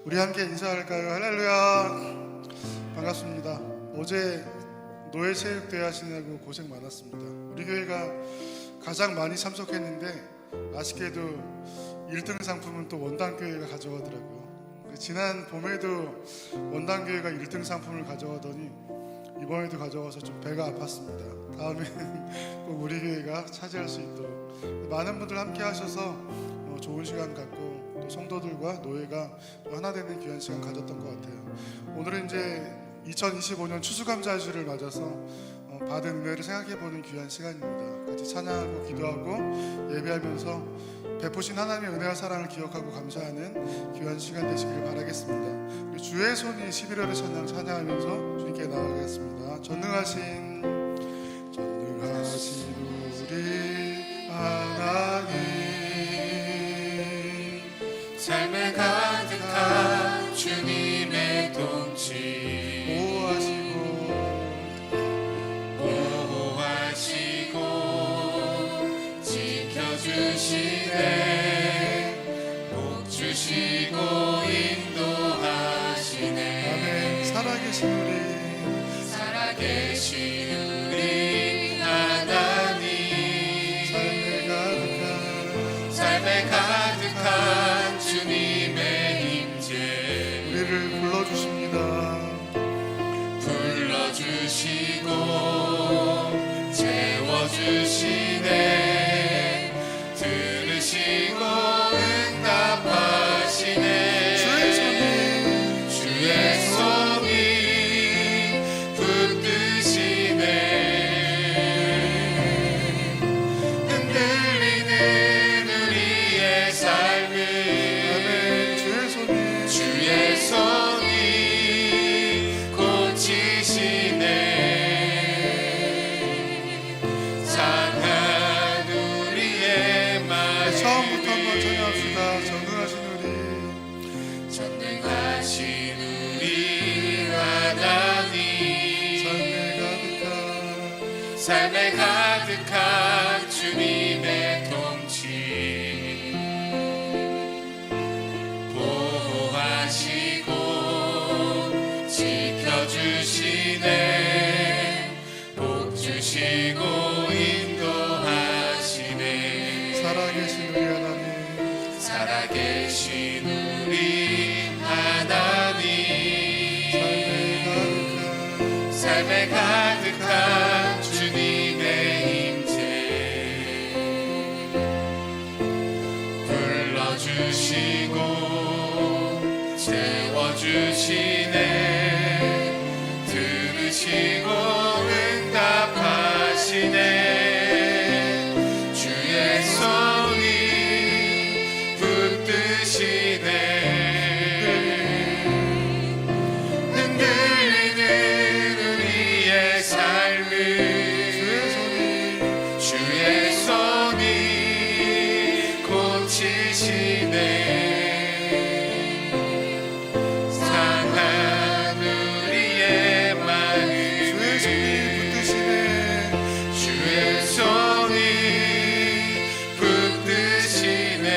우리 함께 인사할까요? 할렐루야. 반갑습니다. 어제 노예 체육대회 하시느라고 고생 많았습니다. 우리 교회가 가장 많이 참석했는데 아쉽게도 1등 상품은 또 원당교회가 가져가더라고요. 지난 봄에도 원당교회가 1등 상품을 가져가더니 이번에도 가져가서 좀 배가 아팠습니다. 다음에는 꼭 우리 교회가 차지할 수 있도록 많은 분들 함께 하셔서 좋은 시간 갖고 또 성도들과 노예가 하나 되는 귀한 시간 가졌던 것 같아요. 오늘은 이제 2025년 추수감사주를 맞아서 받은 은혜를 생각해보는 귀한 시간입니다. 같이 찬양하고 기도하고 예배하면서 베푸신 하나님의 은혜와 사랑을 기억하고 감사하는 귀한 시간 되시길 바라겠습니다. 우리 주의 손이 11월의 찬양하면서 주님께 나아가겠습니다. 전능하신 우리 하나님, 삶에 가득한 주님의 통치 보호하시고 지켜주시네, 복 주시고 인도하시네. 아멘. 살아계신 우리 하나님, 삶에 가득한 주님의 임재 우리를 불러주시고 채워주시네, 들으시고 응답하시네. 주의 손이 붙드시네, 흔들리는 우리의 삶을 주의 손이 고치시네. 상한 우리의 마음을 처음부터 한번 찬양합시다. 전능하신 우리 하나님, 삶에 가득한 주님의 통치 보호하시고 지켜주시네, 복 주시고 인도하시네. 살아계신 우리 하나님, 삶에 가득한 주님의 임재 불러주시고 채워주시네, 들으시고 응답하시네. 주의 손이 붙드시네, 흔들리는 우리의 삶을 주의 손이 고치시네. 상한 우리의 마음을 주의 손이 붙드시네,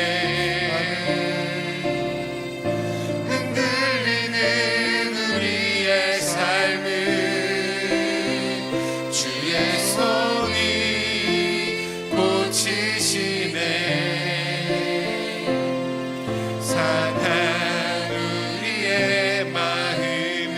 흔들리는 우리의 삶을 주의 손이 고치시네. 상한 우리의 마음을.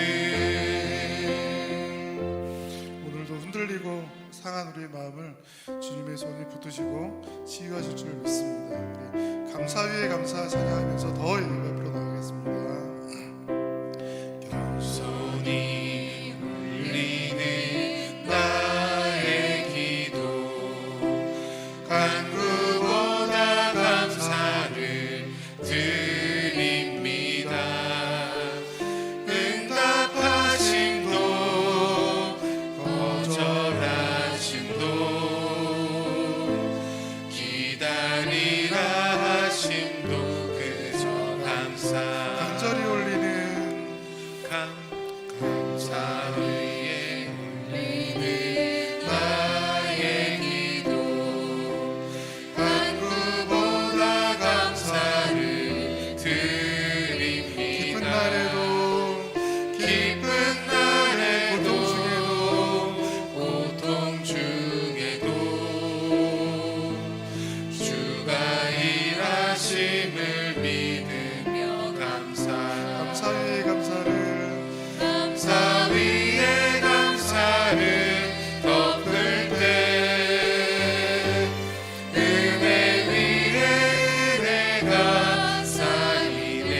오늘도 흔들리고 상한 우리의 마음을 주님의 손이 붙드시고 치유하실 줄 믿습니다. 우리 감사 위에 감사 찬양하면서 더 예배 앞으로 나가겠습니다. 손이 울리는 나의 기도, 간구보다 감사를 드립니다. 응답하심도 거절하심도 기다리라 하심도 그저 하심을 믿으며 감사 위에 감사를 감사 위에 감사를 덮을 때 은혜 위에 은혜가 쌓이네.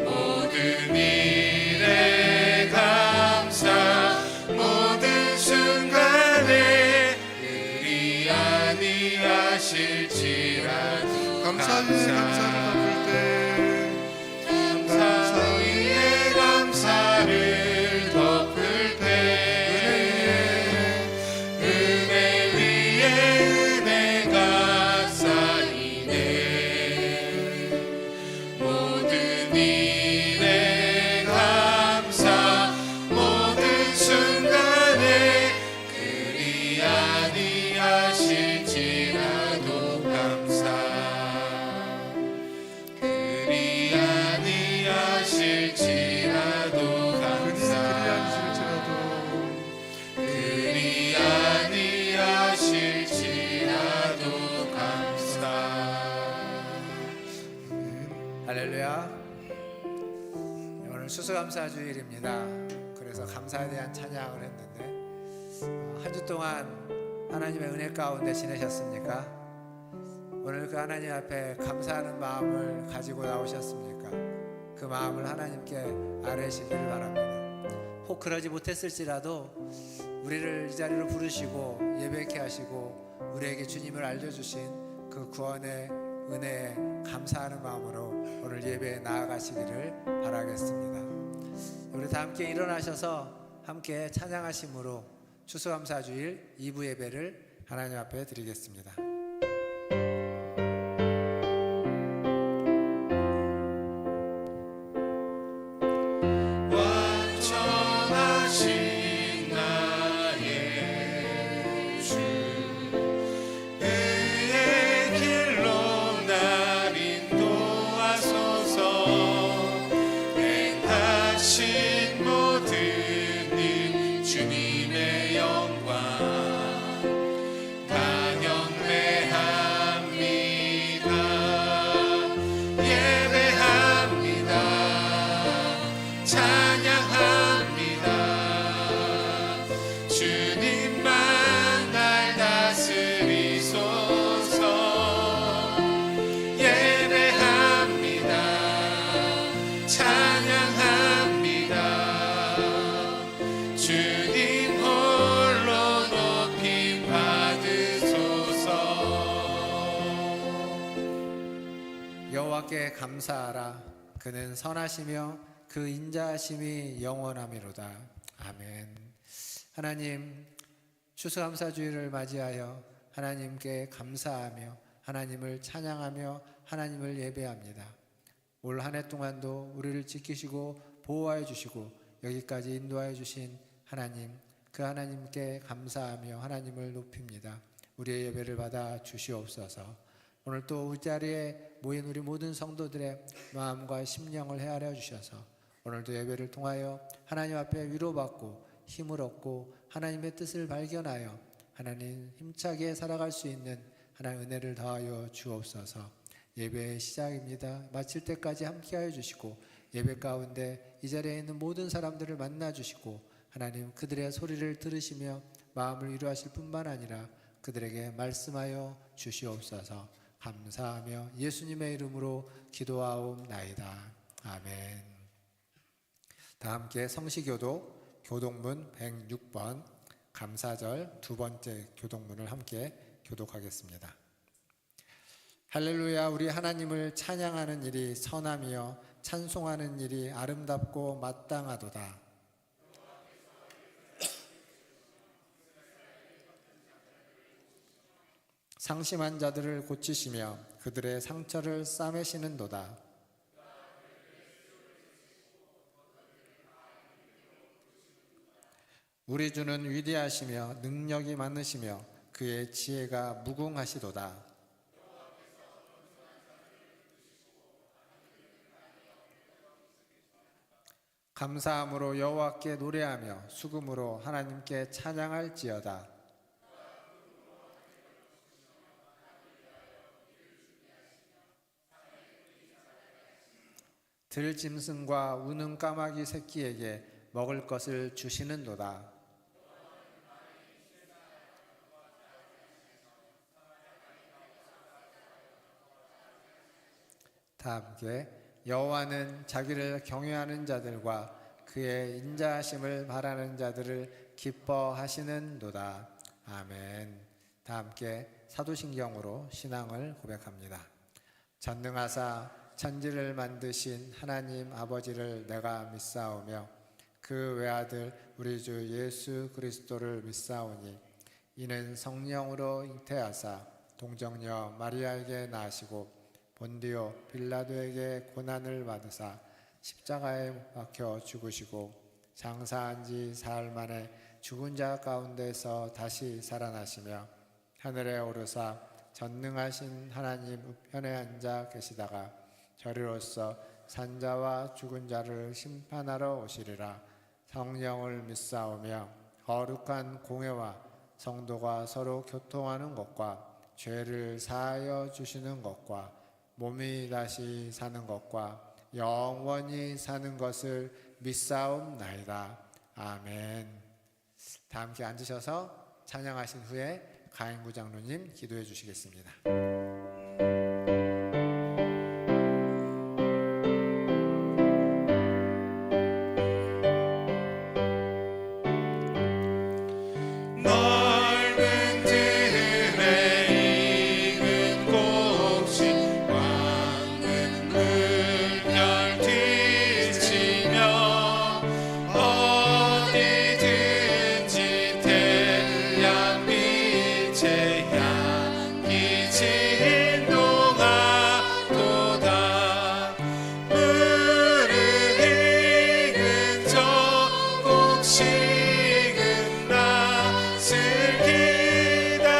모든 일에 감사, 모든 순간에 그리 아니하실지라도 감사 위에 감사를 덮을 때 감사 위에 감사를 덮을 때 은혜 위에 은혜가 쌓이네. 모든 일에 감사, 모든 순간에 그리 아니하실지라도 감사, 그리 아니하실지라도 감사, 그리 아니하실지라도 감사. 할렐루야. 오늘 수수감사주일입니다. 그래서 감사에 대한 찬양을 했는데 한 주 동안 하나님의 은혜 가운데 지내셨습니까? 오늘 그 하나님 앞에 감사하는 마음을 가지고 나오셨습니까? 그 마음을 하나님께 아뢰시기를 바랍니다. 혹 그러지 못했을지라도 우리를 이 자리로 부르시고 예배케 하시고 우리에게 주님을 알려주신 그 구원의 은혜에 감사하는 마음으로 오늘 예배에 나아가시기를 바라겠습니다. 우리 다 함께 일어나셔서 함께 찬양하심으로 추수감사주일 2부 예배를 하나님 앞에 드리겠습니다. 완전하신 나의 주, 의의 길로 날 인도하소서. 행하신 모든 일 주님의 영광 단영매합니다. 예배합니다. 찬양합니다. 주님만 날 다스리소서. 예배합니다. 찬양합니다. 주님 홀로 높임 받으소서. 여호와께 감사하라. 그는 선하시며 그 인자하심이 영원하미로다. 아멘. 하나님, 추수감사주일을 맞이하여 하나님께 감사하며 하나님을 찬양하며 하나님을 예배합니다. 올 한 해 동안도 우리를 지키시고 보호하여 주시고 여기까지 인도하여 주신 하나님, 그 하나님께 감사하며 하나님을 높입니다. 우리의 예배를 받아 주시옵소서. 오늘 또 우리 자리에 모인 우리 모든 성도들의 마음과 심령을 헤아려 주셔서 오늘도 예배를 통하여 하나님 앞에 위로받고 힘을 얻고 하나님의 뜻을 발견하여 하나님 힘차게 살아갈 수 있는 하나님 은혜를 더하여 주옵소서. 예배의 시작입니다. 마칠 때까지 함께하여 주시고 예배 가운데 이 자리에 있는 모든 사람들을 만나 주시고 하나님 그들의 소리를 들으시며 마음을 위로하실 뿐만 아니라 그들에게 말씀하여 주시옵소서. 감사하며 예수님의 이름으로 기도하옵나이다. 아멘. 다 함께 성시교독 교독문 106번 감사절 두 번째 교독문을 함께 교독하겠습니다. 할렐루야. 우리 하나님을 찬양하는 일이 선함이요 찬송하는 일이 아름답고 마땅하도다. 상심한 자들을 고치시며 그들의 상처를 싸매시는도다. 우리 주는 위대하시며 능력이 많으시며 그의 지혜가 무궁하시도다. 감사함으로 여호와께 노래하며 수금으로 하나님께 찬양할지어다. 들짐승과 우는 까마귀 새끼에게 먹을 것을 주시는도다. 다 함께 여호와는 자기를 경외하는 자들과 그의 인자하심을 바라는 자들을 기뻐하시는도다. 아멘. 다 함께 사도신경으로 신앙을 고백합니다. 전능하사 천지를 만드신 하나님 아버지를 내가 믿사오며 그 외아들 우리 주 예수 그리스도를 믿사오니 이는 성령으로 잉태하사 동정녀 마리아에게 나시고 본디오 빌라도에게 고난을 받으사 십자가에 못 박혀 죽으시고 장사한 지 사흘 만에 죽은 자 가운데서 다시 살아나시며 하늘에 오르사 전능하신 하나님 우편에 앉아 계시다가 저리로서 산자와 죽은 자를 심판하러 오시리라. 성령을 믿사오며 거룩한 공회와 성도가 서로 교통하는 것과 죄를 사하여 주시는 것과 몸이 다시 사는 것과 영원히 사는 것을 믿사옵나이다. 아멘. 다 함께 앉으셔서 찬양하신 후에 가인구 장로님 기도해 주시겠습니다. 넓은 들에 익은 꽃이 왕은 물결 뒤치며 어디든지 태양빛에 향기 진동하도다. 물을 익은 저 곡식은 낯을 기다리는데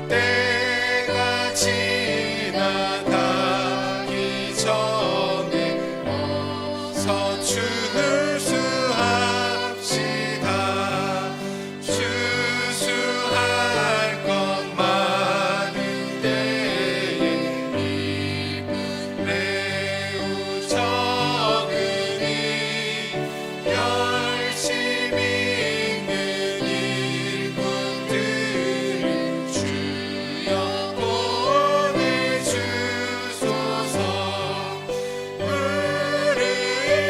때가 지나가기 전에 어서 추수합시다. 추수할 것 많은데 일은 매우 적으니 열심히 있는 일꾼들을 주여 보내주소서. 물을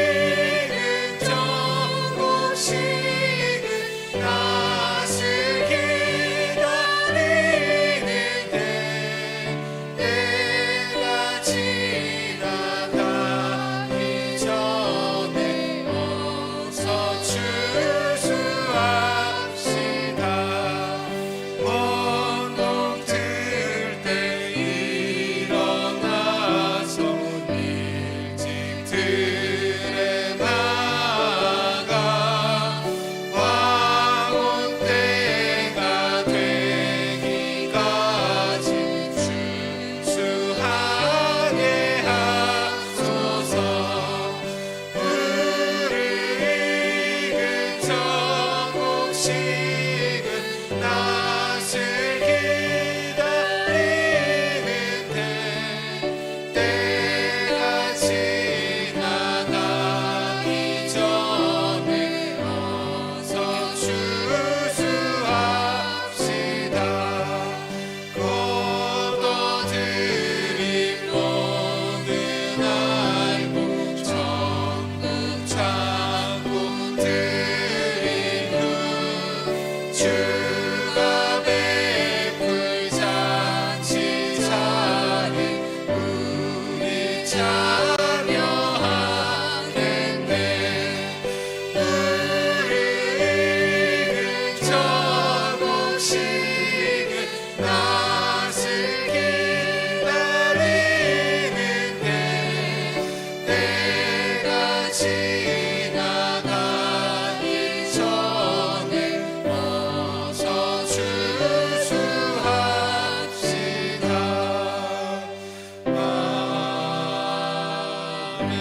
익은 저 곡식은 낯을 기다리는데 때가 지나가기 전에 어서 추수합시다. 먼동 들 때 일어나서 일찍 들에 나가 황혼 때가 되기까지 준수하게 하소서. 물을 익은 저 곡식은 낯을 기다리는데 때가 지나가기 전에 어서 추수합시다. 거둬들인 모든 알고 전부 참고 드린 후 주가 베풀 잔치 차례 우리 참여하겠네. 물을 익은 저 곡식은 낯을 기다리는데 때가 지나가기 전에 어서 추수합시다. 아멘.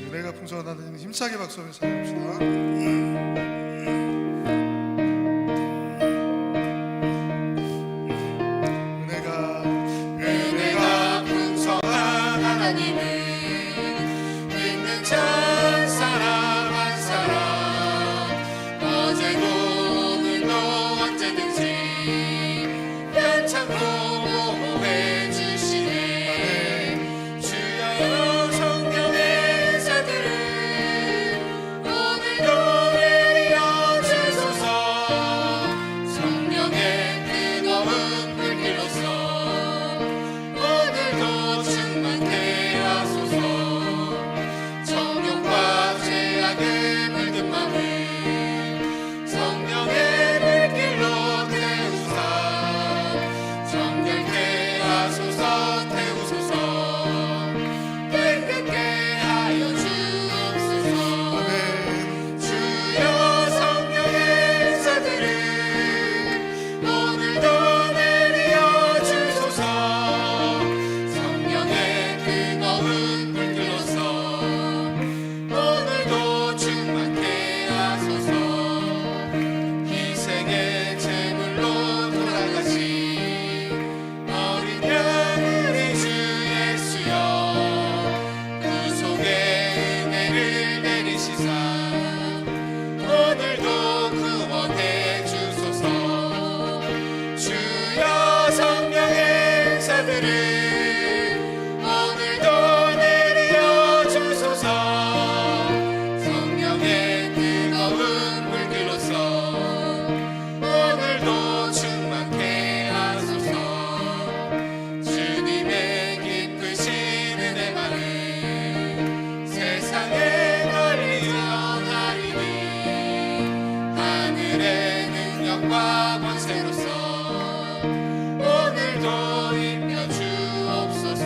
은혜가 풍성한 하나님 힘차게 박수하며 찬양합시다. 은혜가 주여 성령의 은사들을 오늘도 내려 주소서. 성령의 뜨거운 불길로서 오늘도 충만케 하소서. 주님의 기쁘신 은혜만을 세상에 널리 전하리니 하늘의 능력과 권세로서 오늘도 임여 주옵소서.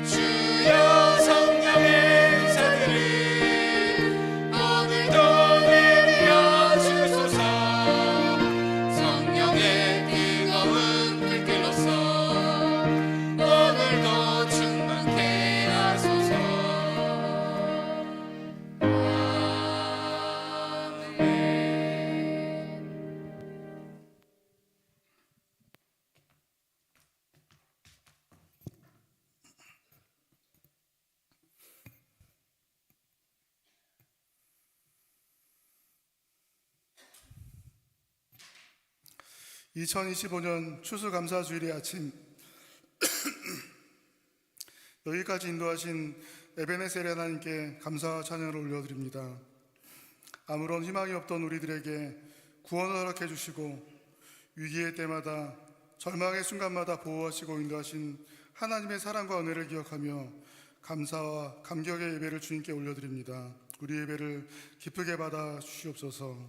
주여 성령의 은사들을 오늘도 내려 주소서. 성령의 뜨거운 불길로서 오늘도 충만케 하소서. 아멘. 2025년 추수감사주일의 아침, 여기까지 인도하신 에베네셀 하나님께 감사와 찬양을 올려드립니다. 아무런 희망이 없던 우리들에게 구원을 허락해 주시고 위기의 때마다 절망의 순간마다 보호하시고 인도하신 하나님의 사랑과 은혜를 기억하며 감사와 감격의 예배를 주님께 올려드립니다. 우리 예배를 기쁘게 받아 주시옵소서.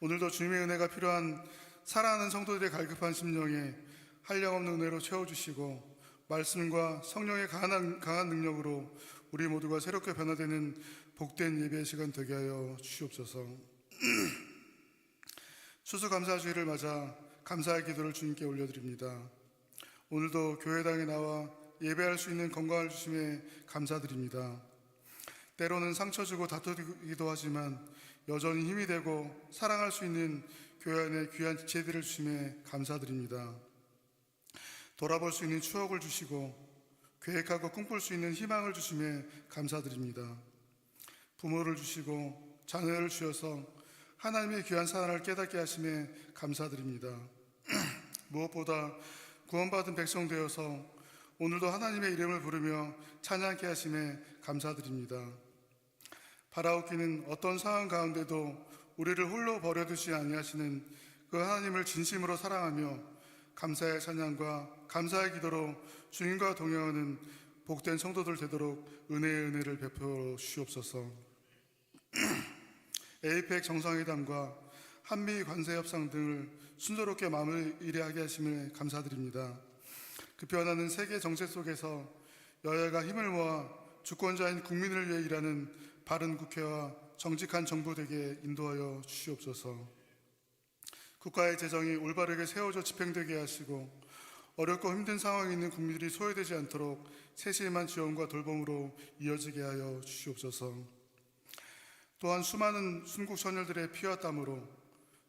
오늘도 주님의 은혜가 필요한 사랑하는 성도들의 갈급한 심령에 한량없는 은혜로 채워주시고 말씀과 성령의 강한 능력으로 우리 모두가 새롭게 변화되는 복된 예배의 시간 되게 하여 주시옵소서. 추수감사주일을 맞아 감사의 기도를 주님께 올려드립니다. 오늘도 교회당에 나와 예배할 수 있는 건강을 주심에 감사드립니다. 때로는 상처 주고 다투기도 하지만 여전히 힘이 되고 사랑할 수 있는 교회 안에 귀한 지체들을 주심에 감사드립니다. 돌아볼 수 있는 추억을 주시고 계획하고 꿈꿀 수 있는 희망을 주심에 감사드립니다. 부모를 주시고 자녀를 주셔서 하나님의 귀한 사랑을 깨닫게 하심에 감사드립니다. 무엇보다 구원받은 백성 되어서 오늘도 하나님의 이름을 부르며 찬양케 하심에 감사드립니다. 바라옵기는 어떤 상황 가운데도 우리를 홀로 버려두지 아니하시는 그 하나님을 진심으로 사랑하며 감사의 찬양과 감사의 기도로 주님과 동행하는 복된 성도들 되도록 은혜의 은혜를 베풀어 주시옵소서. 에이펙 정상회담과 한미 관세 협상 등을 순조롭게 마무리하게 하심을 감사드립니다. 급변하는 세계 정세 속에서 여야가 힘을 모아 주권자인 국민을 위해 일하는 바른 국회와 정직한 정부 되게 인도하여 주시옵소서. 국가의 재정이 올바르게 세워져 집행되게 하시고 어렵고 힘든 상황에 있는 국민들이 소외되지 않도록 세심한 지원과 돌봄으로 이어지게 하여 주시옵소서. 또한 수많은 순국 선열들의 피와 땀으로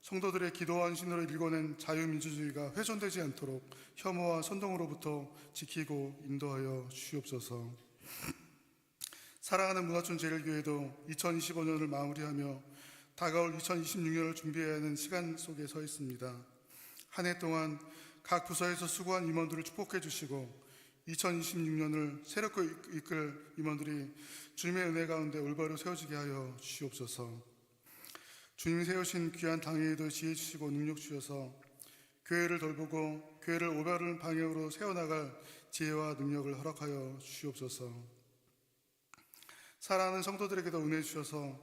성도들의 기도와 헌신으로 일궈낸 자유민주주의가 훼손되지 않도록 혐오와 선동으로부터 지키고 인도하여 주시옵소서. 사랑하는 문화촌 제일교회도 2025년을 마무리하며 다가올 2026년을 준비해야 하는 시간 속에 서 있습니다. 한 해 동안 각 부서에서 수고한 임원들을 축복해 주시고 2026년을 새롭게 이끌 임원들이 주님의 은혜 가운데 올바로 세워지게 하여 주시옵소서. 주님이 세우신 귀한 당회에도 지혜 주시고 능력 주셔서 교회를 돌보고 교회를 올바른 방향으로 세워나갈 지혜와 능력을 허락하여 주시옵소서. 사랑하는 성도들에게도 은혜 주셔서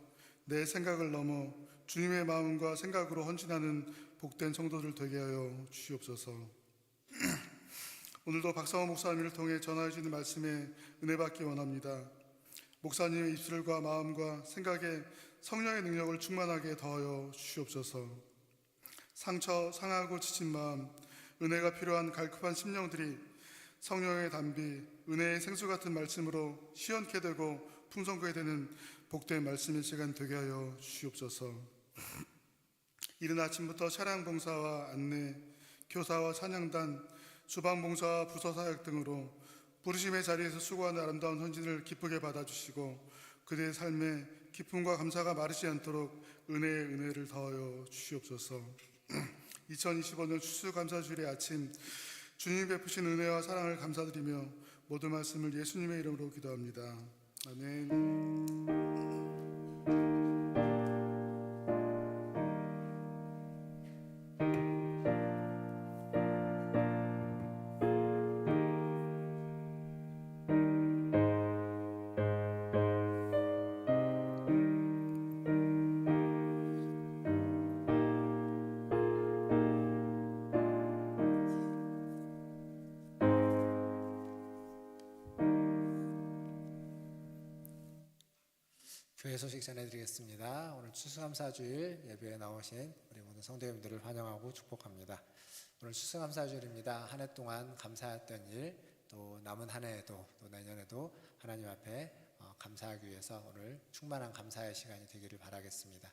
내 생각을 넘어 주님의 마음과 생각으로 헌신하는 복된 성도들 되게 하여 주시옵소서. 오늘도 박성호 목사님을 통해 전하해 주시는 말씀에 은혜 받기 원합니다. 목사님의 입술과 마음과 생각에 성령의 능력을 충만하게 더하여 주시옵소서. 상하고 지친 마음, 은혜가 필요한 갈급한 심령들이 성령의 단비, 은혜의 생수 같은 말씀으로 시원케 되고 풍성하게 되는 복된 말씀의 시간 되게 하여 주시옵소서. 이른 아침부터 차량 봉사와 안내, 교사와 찬양단, 주방 봉사와 부서 사역 등으로 부르심의 자리에서 수고하는 아름다운 헌신을 기쁘게 받아주시고 그들의 삶에 기쁨과 감사가 마르지 않도록 은혜의 은혜를 더하여 주시옵소서. 2025년 추수감사주일의 아침 주님이 베푸신 은혜와 사랑을 감사드리며 모든 말씀을 예수님의 이름으로 기도합니다. 아멘. 교회 소식 전해드리겠습니다. 오늘 추수감사주일 예배에 나오신 우리 모든 성도님들을 환영하고 축복합니다. 오늘 추수감사주일입니다. 한 해 동안 감사했던 일, 또 남은 한 해에도 또 내년에도 하나님 앞에 감사하기 위해서 오늘 충만한 감사의 시간이 되기를 바라겠습니다.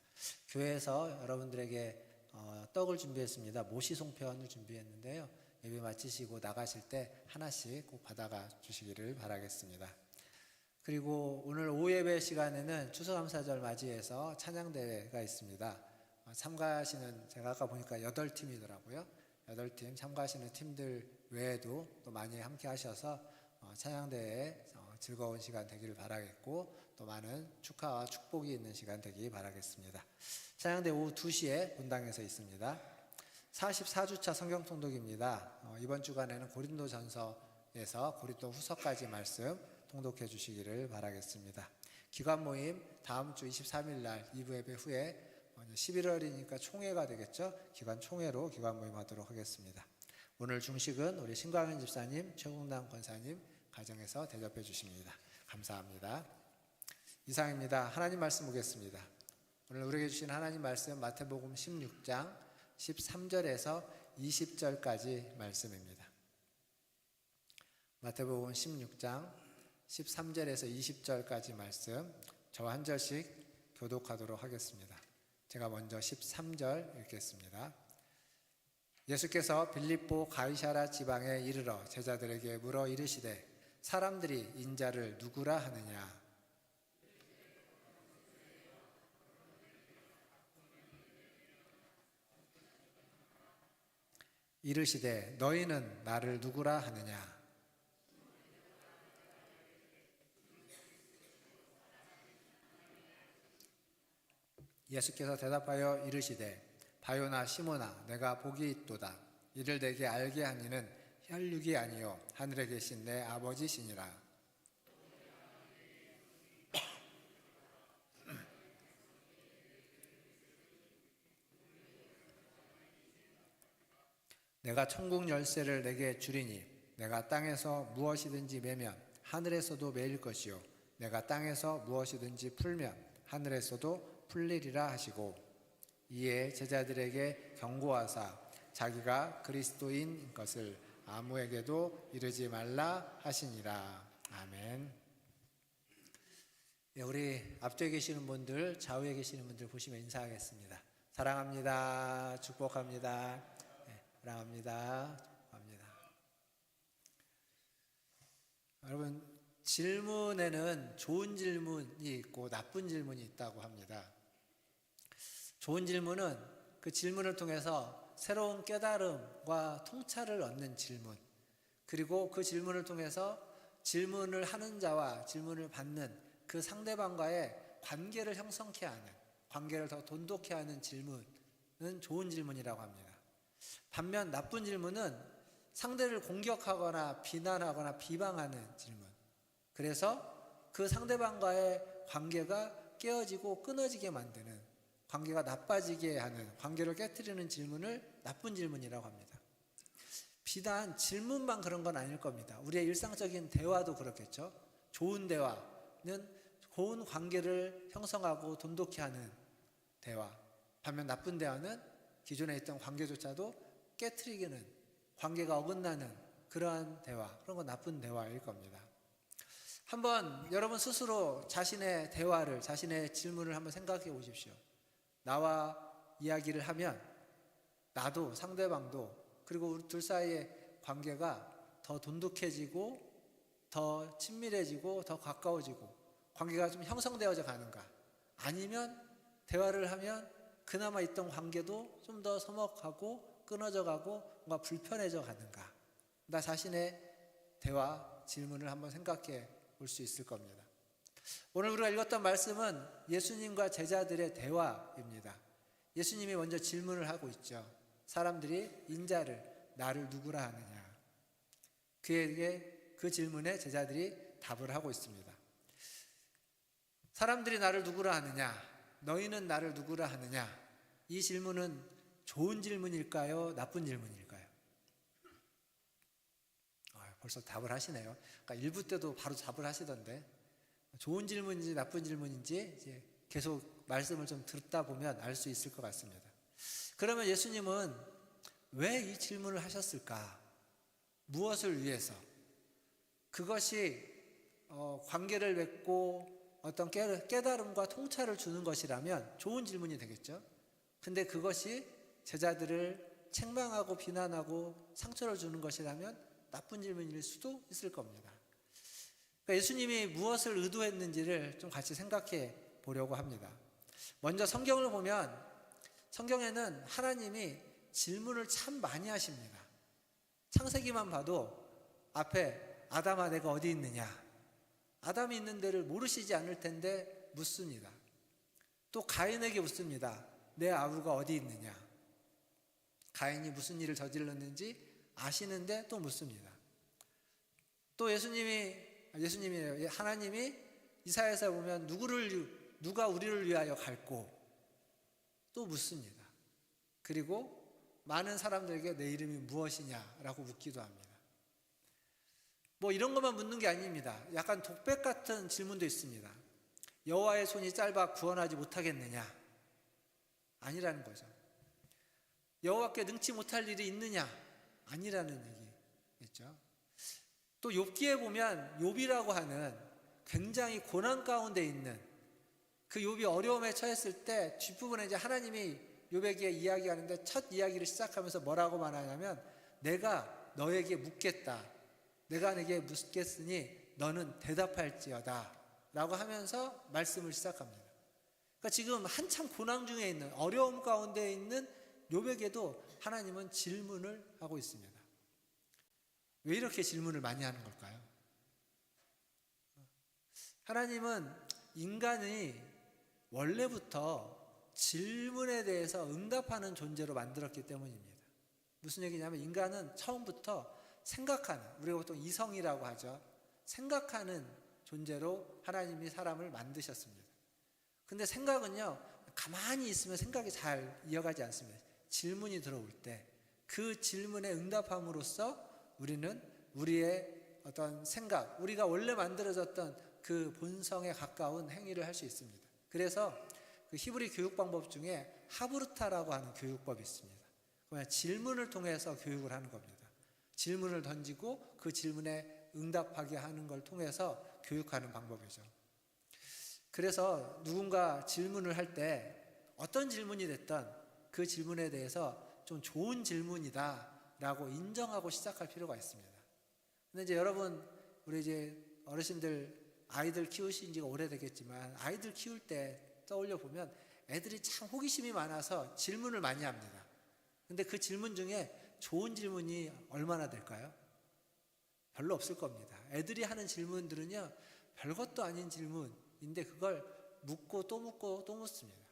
교회에서 여러분들에게 떡을 준비했습니다. 모시송편을 준비했는데요. 예배 마치시고 나가실 때 하나씩 꼭 받아가 주시기를 바라겠습니다. 그리고 오늘 오후 예배 시간에는 추수감사절 맞이해서 찬양대회가 있습니다. 참가하시는, 제가 아까 보니까 8팀이더라고요. 8팀 참가하시는 팀들 외에도 또 많이 함께 하셔서 찬양대회에 즐거운 시간 되기를 바라겠고, 또 많은 축하와 축복이 있는 시간 되기 바라겠습니다. 찬양대 오후 2시에 본당에서 있습니다. 44주차 성경통독입니다. 이번 주간에는 고린도전서에서 고린도 후서까지 말씀 통독해 주시기를 바라겠습니다. 기관 모임 다음 주 23일 날 2부 예배 후에 11월이니까 총회가 되겠죠. 기관 총회로 기관 모임 하도록 하겠습니다. 오늘 중식은 우리 신광현 집사님, 최국남 권사님 가정에서 대접해 주십니다. 감사합니다. 이상입니다. 하나님 말씀 보겠습니다. 오늘 우리에게 주신 하나님 말씀 마태복음 16장 13절에서 20절까지 말씀입니다. 마태복음 16장 13절에서 20절까지 말씀, 저와 한 절씩 교독하도록 하겠습니다. 제가 먼저 13절 읽겠습니다. 예수께서 빌립보 가이사라 지방에 이르러 제자들에게 물어 이르시되 사람들이 인자를 누구라 하느냐? 이르시되 너희는 나를 누구라 하느냐? 예수께서 대답하여 이르시되 바요나 시몬아 내가 복이 있도다. 이를 내게 알게 하니는 혈육이 아니요 하늘에 계신 내 아버지시니라. 내가 천국 열쇠를 내게 주리니 내가 땅에서 무엇이든지 매면 하늘에서도 매일 것이요 내가 땅에서 무엇이든지 풀면 하늘에서도 풀리리라 하시고, 이에 제자들에게 경고하사 자기가 그리스도인 것을 아무에게도 이르지 말라 하시니라. 아멘. 네, 우리 앞쪽에 계시는 분들, 좌우에 계시는 분들 보시면 인사하겠습니다. 사랑합니다. 축복합니다. 네, 사랑합니다. 축복합니다. 여러분, 질문에는 좋은 질문이 있고 나쁜 질문이 있다고 합니다. 좋은 질문은 그 질문을 통해서 새로운 깨달음과 통찰을 얻는 질문, 그리고 그 질문을 통해서 질문을 하는 자와 질문을 받는 그 상대방과의 관계를 형성케 하는, 관계를 더 돈독케 하는 질문은 좋은 질문이라고 합니다. 반면 나쁜 질문은 상대를 공격하거나 비난하거나 비방하는 질문, 그래서 그 상대방과의 관계가 깨어지고 끊어지게 만드는, 관계가 나빠지게 하는, 관계를 깨트리는 질문을 나쁜 질문이라고 합니다. 비단 질문만 그런 건 아닐 겁니다. 우리의 일상적인 대화도 그렇겠죠. 좋은 대화는 좋은 관계를 형성하고 돈독히 하는 대화, 반면 나쁜 대화는 기존에 있던 관계조차도 깨트리기는, 관계가 어긋나는 그러한 대화, 그런 건 나쁜 대화일 겁니다. 한번 여러분 스스로 자신의 대화를, 자신의 질문을 한번 생각해 보십시오. 나와 이야기를 하면 나도 상대방도, 그리고 우리 둘 사이의 관계가 더 돈독해지고 더 친밀해지고 더 가까워지고 관계가 좀 형성되어져 가는가, 아니면 대화를 하면 그나마 있던 관계도 좀 더 서먹하고 끊어져 가고 뭔가 불편해져 가는가? 나 자신의 대화, 질문을 한번 생각해 볼 수 있을 겁니다. 오늘 우리가 읽었던 말씀은 예수님과 제자들의 대화입니다. 예수님이 먼저 질문을 하고 있죠. 사람들이 인자를 나를 누구라 하느냐. 그에게 그 질문에 제자들이 답을 하고 있습니다. 사람들이 나를 누구라 하느냐, 너희는 나를 누구라 하느냐. 이 질문은 좋은 질문일까요? 나쁜 질문일까요? 벌써 답을 하시네요. 그러니까 1부 때도 바로 답을 하시던데, 좋은 질문인지 나쁜 질문인지 이제 계속 말씀을 좀 듣다 보면 알 수 있을 것 같습니다. 그러면 예수님은 왜 이 질문을 하셨을까? 무엇을 위해서? 그것이 관계를 맺고 어떤 깨달음과 통찰을 주는 것이라면 좋은 질문이 되겠죠. 근데 그것이 제자들을 책망하고 비난하고 상처를 주는 것이라면 나쁜 질문일 수도 있을 겁니다. 그러니까 예수님이 무엇을 의도했는지를 좀 같이 생각해 보려고 합니다. 먼저 성경을 보면 성경에는 하나님이 질문을 참 많이 하십니다. 창세기만 봐도 앞에 아담아 내가 어디 있느냐, 아담이 있는 데를 모르시지 않을 텐데 묻습니다. 또 가인에게 묻습니다. 내 아우가 어디 있느냐. 가인이 무슨 일을 저질렀는지 아시는데 또 묻습니다. 또 하나님이 이사야에서 보면 누가 우리를 위하여 갈고 또 묻습니다. 그리고 많은 사람들에게 내 이름이 무엇이냐라고 묻기도 합니다. 뭐 이런 것만 묻는 게 아닙니다. 약간 독백 같은 질문도 있습니다. 여호와의 손이 짧아 구원하지 못하겠느냐? 아니라는 거죠. 여호와께 능치 못할 일이 있느냐? 아니라는 얘기겠죠. 또 욥기에 보면 욥이라고 하는 굉장히 고난 가운데 있는 그 욥이 어려움에 처했을 때 뒷부분에 이제 하나님이 욥에게 이야기하는데 첫 이야기를 시작하면서 뭐라고 말하냐면 내가 너에게 묻겠다. 내가 내게 묻겠으니 너는 대답할지어다 라고 하면서 말씀을 시작합니다. 그러니까 지금 한참 고난 중에 있는 어려움 가운데 있는 욥에게도 하나님은 질문을 하고 있습니다. 왜 이렇게 질문을 많이 하는 걸까요? 하나님은 인간이 원래부터 질문에 대해서 응답하는 존재로 만들었기 때문입니다. 무슨 얘기냐면 인간은 처음부터 생각하는, 우리가 보통 이성이라고 하죠. 생각하는 존재로 하나님이 사람을 만드셨습니다. 근데 생각은요, 가만히 있으면 생각이 잘 이어가지 않습니다. 질문이 들어올 때 그 질문에 응답함으로써 우리는 우리의 어떤 생각, 우리가 원래 만들어졌던 그 본성에 가까운 행위를 할 수 있습니다. 그래서 그 히브리 교육 방법 중에 하브르타라고 하는 교육법이 있습니다. 그냥 질문을 통해서 교육을 하는 겁니다. 질문을 던지고 그 질문에 응답하게 하는 걸 통해서 교육하는 방법이죠. 그래서 누군가 질문을 할 때 어떤 질문이 됐든 그 질문에 대해서 좀 좋은 질문이다 라고 인정하고 시작할 필요가 있습니다. 근데 이제 여러분, 우리 이제 어르신들 아이들 키우신 지가 오래되겠지만 아이들 키울 때 떠올려 보면 애들이 참 호기심이 많아서 질문을 많이 합니다. 근데 그 질문 중에 좋은 질문이 얼마나 될까요? 별로 없을 겁니다. 애들이 하는 질문들은요, 별것도 아닌 질문인데 그걸 묻고 또 묻고 또 묻습니다.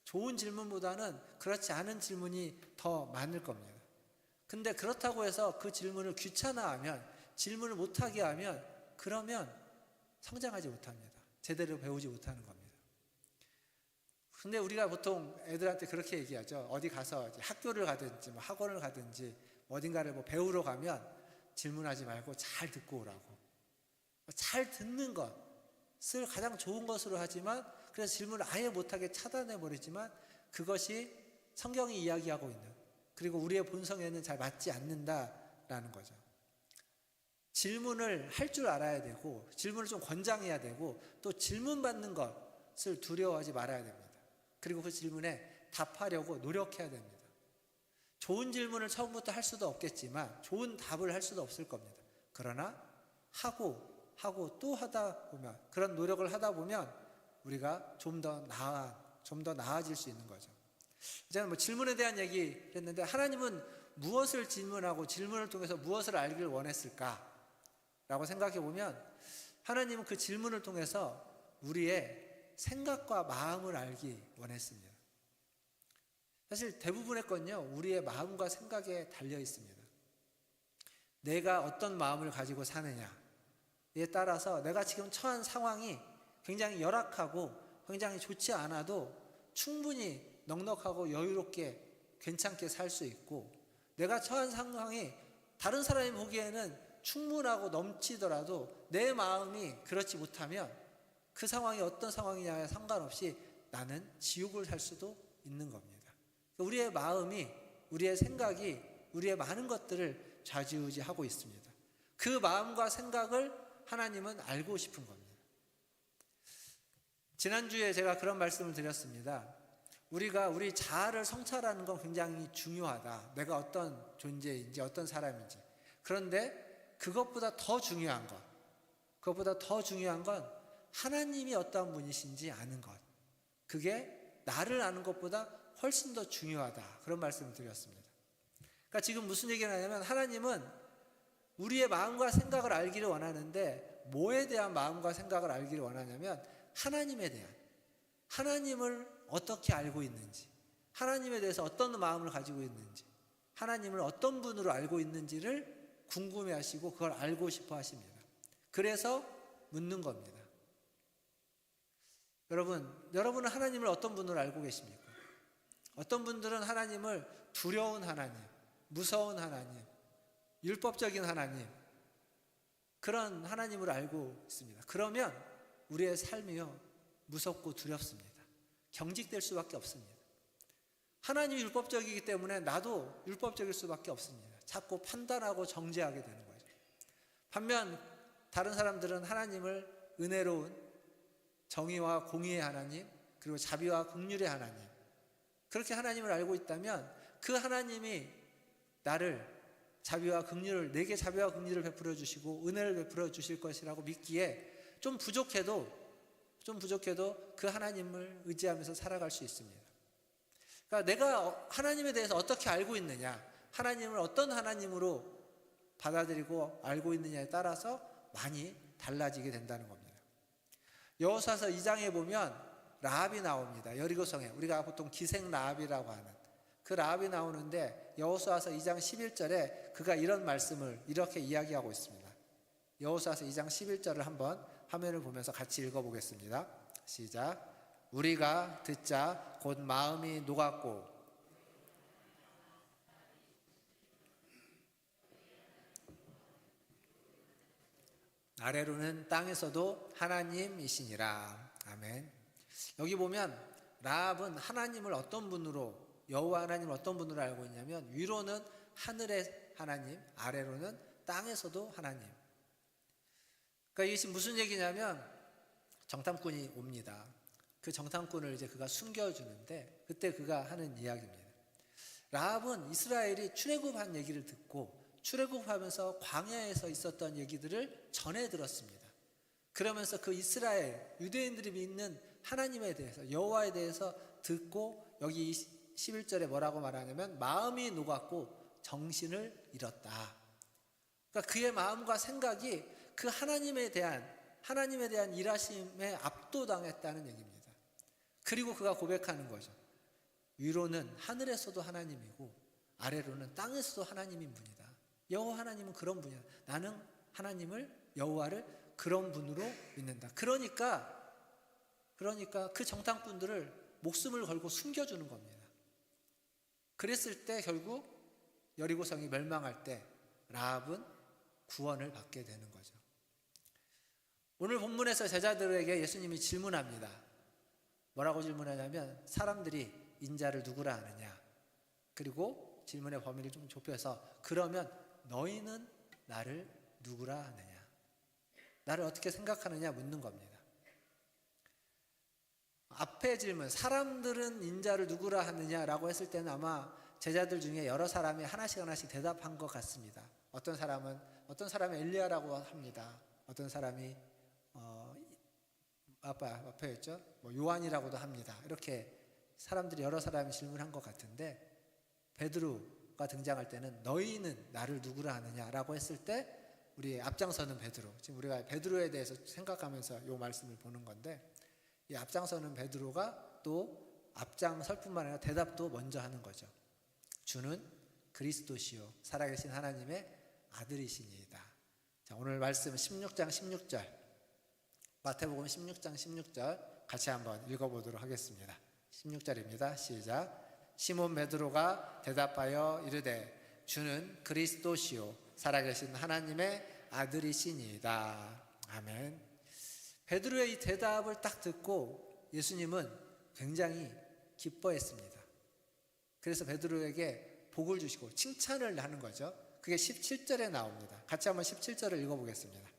좋은 질문보다는 그렇지 않은 질문이 더 많을 겁니다. 근데 그렇다고 해서 그 질문을 귀찮아하면, 질문을 못하게 하면, 그러면 성장하지 못합니다. 제대로 배우지 못하는 겁니다. 근데 우리가 보통 애들한테 그렇게 얘기하죠. 어디 가서 학교를 가든지 뭐 학원을 가든지 어딘가를 뭐 배우러 가면 질문하지 말고 잘 듣고 오라고. 잘 듣는 것을 가장 좋은 것으로 하지만, 그래서 질문을 아예 못하게 차단해버리지만 그것이 성경이 이야기하고 있는, 그리고 우리의 본성에는 잘 맞지 않는다라는 거죠. 질문을 할 줄 알아야 되고, 질문을 좀 권장해야 되고, 또 질문 받는 것을 두려워하지 말아야 됩니다. 그리고 그 질문에 답하려고 노력해야 됩니다. 좋은 질문을 처음부터 할 수도 없겠지만 좋은 답을 할 수도 없을 겁니다. 그러나 하고 또 하다 보면, 그런 노력을 하다 보면 우리가 좀 더 나아질 수 있는 거죠. 이제는 뭐 질문에 대한 얘기 했는데 하나님은 무엇을 질문하고 질문을 통해서 무엇을 알기를 원했을까? 라고 생각해 보면 하나님은 그 질문을 통해서 우리의 생각과 마음을 알기 원했습니다. 사실 대부분의 건요, 우리의 마음과 생각에 달려 있습니다. 내가 어떤 마음을 가지고 사느냐에 따라서 내가 지금 처한 상황이 굉장히 열악하고 굉장히 좋지 않아도 충분히 넉넉하고 여유롭게 괜찮게 살 수 있고, 내가 처한 상황이 다른 사람이 보기에는 충분하고 넘치더라도 내 마음이 그렇지 못하면 그 상황이 어떤 상황이냐에 상관없이 나는 지옥을 살 수도 있는 겁니다. 우리의 마음이, 우리의 생각이 우리의 많은 것들을 좌지우지하고 있습니다. 그 마음과 생각을 하나님은 알고 싶은 겁니다. 지난주에 제가 그런 말씀을 드렸습니다. 우리가 우리 자아를 성찰하는 건 굉장히 중요하다. 내가 어떤 존재인지 어떤 사람인지. 그런데 그것보다 더 중요한 건 하나님이 어떠한 분이신지 아는 것. 그게 나를 아는 것보다 훨씬 더 중요하다. 그런 말씀을 드렸습니다. 그러니까 지금 무슨 얘기를 하냐면 하나님은 우리의 마음과 생각을 알기를 원하는데 뭐에 대한 마음과 생각을 알기를 원하냐면 하나님에 대한, 하나님을 어떻게 알고 있는지, 하나님에 대해서 어떤 마음을 가지고 있는지, 하나님을 어떤 분으로 알고 있는지를 궁금해하시고 그걸 알고 싶어 하십니다. 그래서 묻는 겁니다. 여러분은 하나님을 어떤 분으로 알고 계십니까? 어떤 분들은 하나님을 두려운 하나님, 무서운 하나님, 율법적인 하나님, 그런 하나님을 알고 있습니다. 그러면 우리의 삶이요, 무섭고 두렵습니다. 경직될 수밖에 없습니다. 하나님이 율법적이기 때문에 나도 율법적일 수밖에 없습니다. 자꾸 판단하고 정죄하게 되는 거죠. 반면 다른 사람들은 하나님을 은혜로운 정의와 공의의 하나님, 그리고 자비와 긍휼의 하나님, 그렇게 하나님을 알고 있다면 그 하나님이 나를 자비와 긍휼을, 내게 자비와 긍휼을 베풀어 주시고 은혜를 베풀어 주실 것이라고 믿기에 좀 부족해도 그 하나님을 의지하면서 살아갈 수 있습니다. 그러니까 내가 하나님에 대해서 어떻게 알고 있느냐, 하나님을 어떤 하나님으로 받아들이고 알고 있느냐에 따라서 많이 달라지게 된다는 겁니다. 여호수아서 2장에 보면 라합이 나옵니다. 여리고성에 우리가 보통 기생 라합이라고 하는 그 라합이 나오는데 여호수아서 2장 11절에 그가 이런 말씀을 이렇게 이야기하고 있습니다. 여호수아서 2장 11절을 한번 화면을 보면서 같이 읽어보겠습니다. 시작. 우리가 듣자 곧 마음이 녹았고 아래로는 땅에서도 하나님이시니라. 아멘. 여기 보면 라합은 하나님을 어떤 분으로, 여호와 하나님을 어떤 분으로 알고 있냐면 위로는 하늘의 하나님, 아래로는 땅에서도 하나님. 그러니까 이것이 무슨 얘기냐면 정탐꾼이 옵니다. 그 정탐꾼을 이제 그가 숨겨주는데 그때 그가 하는 이야기입니다. 라합은 이스라엘이 출애굽한 얘기를 듣고 출애굽하면서 광야에서 있었던 얘기들을 전해 들었습니다. 그러면서 그 이스라엘 유대인들이 믿는 하나님에 대해서, 여호와에 대해서 듣고 여기 11절에 뭐라고 말하냐면 마음이 녹았고 정신을 잃었다. 그러니까 그의 마음과 생각이 그 하나님에 대한 일하심에 압도당했다는 얘기입니다. 그리고 그가 고백하는 거죠. 위로는 하늘에서도 하나님이고 아래로는 땅에서도 하나님인 분이다. 여호와 하나님은 그런 분이다. 나는 하나님을, 여호와를 그런 분으로 믿는다. 그러니까 그 정탐꾼들을 목숨을 걸고 숨겨주는 겁니다. 그랬을 때 결국 여리고성이 멸망할 때 라합은 구원을 받게 되는 거죠. 오늘 본문에서 제자들에게 예수님이 질문합니다. 뭐라고 질문하냐면 사람들이 인자를 누구라 하느냐, 그리고 질문의 범위를 좀 좁혀서 그러면 너희는 나를 누구라 하느냐, 나를 어떻게 생각하느냐 묻는 겁니다. 앞에 질문, 사람들은 인자를 누구라 하느냐라고 했을 때는 아마 제자들 중에 여러 사람이 하나씩 대답한 것 같습니다. 어떤 사람은 엘리야라고 합니다. 어떤 사람이 앞에였죠. 요한이라고도 합니다. 이렇게 사람들이 여러 사람이 질문한 것 같은데 베드로가 등장할 때는 너희는 나를 누구라 하느냐라고 했을 때 우리 앞장서는 베드로, 지금 우리가 베드로에 대해서 생각하면서 이 말씀을 보는 건데 이 앞장서는 베드로가 또 앞장설 뿐만 아니라 대답도 먼저 하는 거죠. 주는 그리스도시요 살아계신 하나님의 아들이시니이다. 자, 오늘 말씀 16장 16절 마태복음 16장 16절 같이 한번 읽어보도록 하겠습니다. 16절입니다. 시작. 시몬 베드로가 대답하여 이르되 주는 그리스도시요 살아계신 하나님의 아들이시니이다. 아멘. 베드로의 이 대답을 딱 듣고 예수님은 굉장히 기뻐했습니다. 그래서 베드로에게 복을 주시고 칭찬을 하는 거죠. 그게 17절에 나옵니다. 같이 한번 17절을 읽어보겠습니다.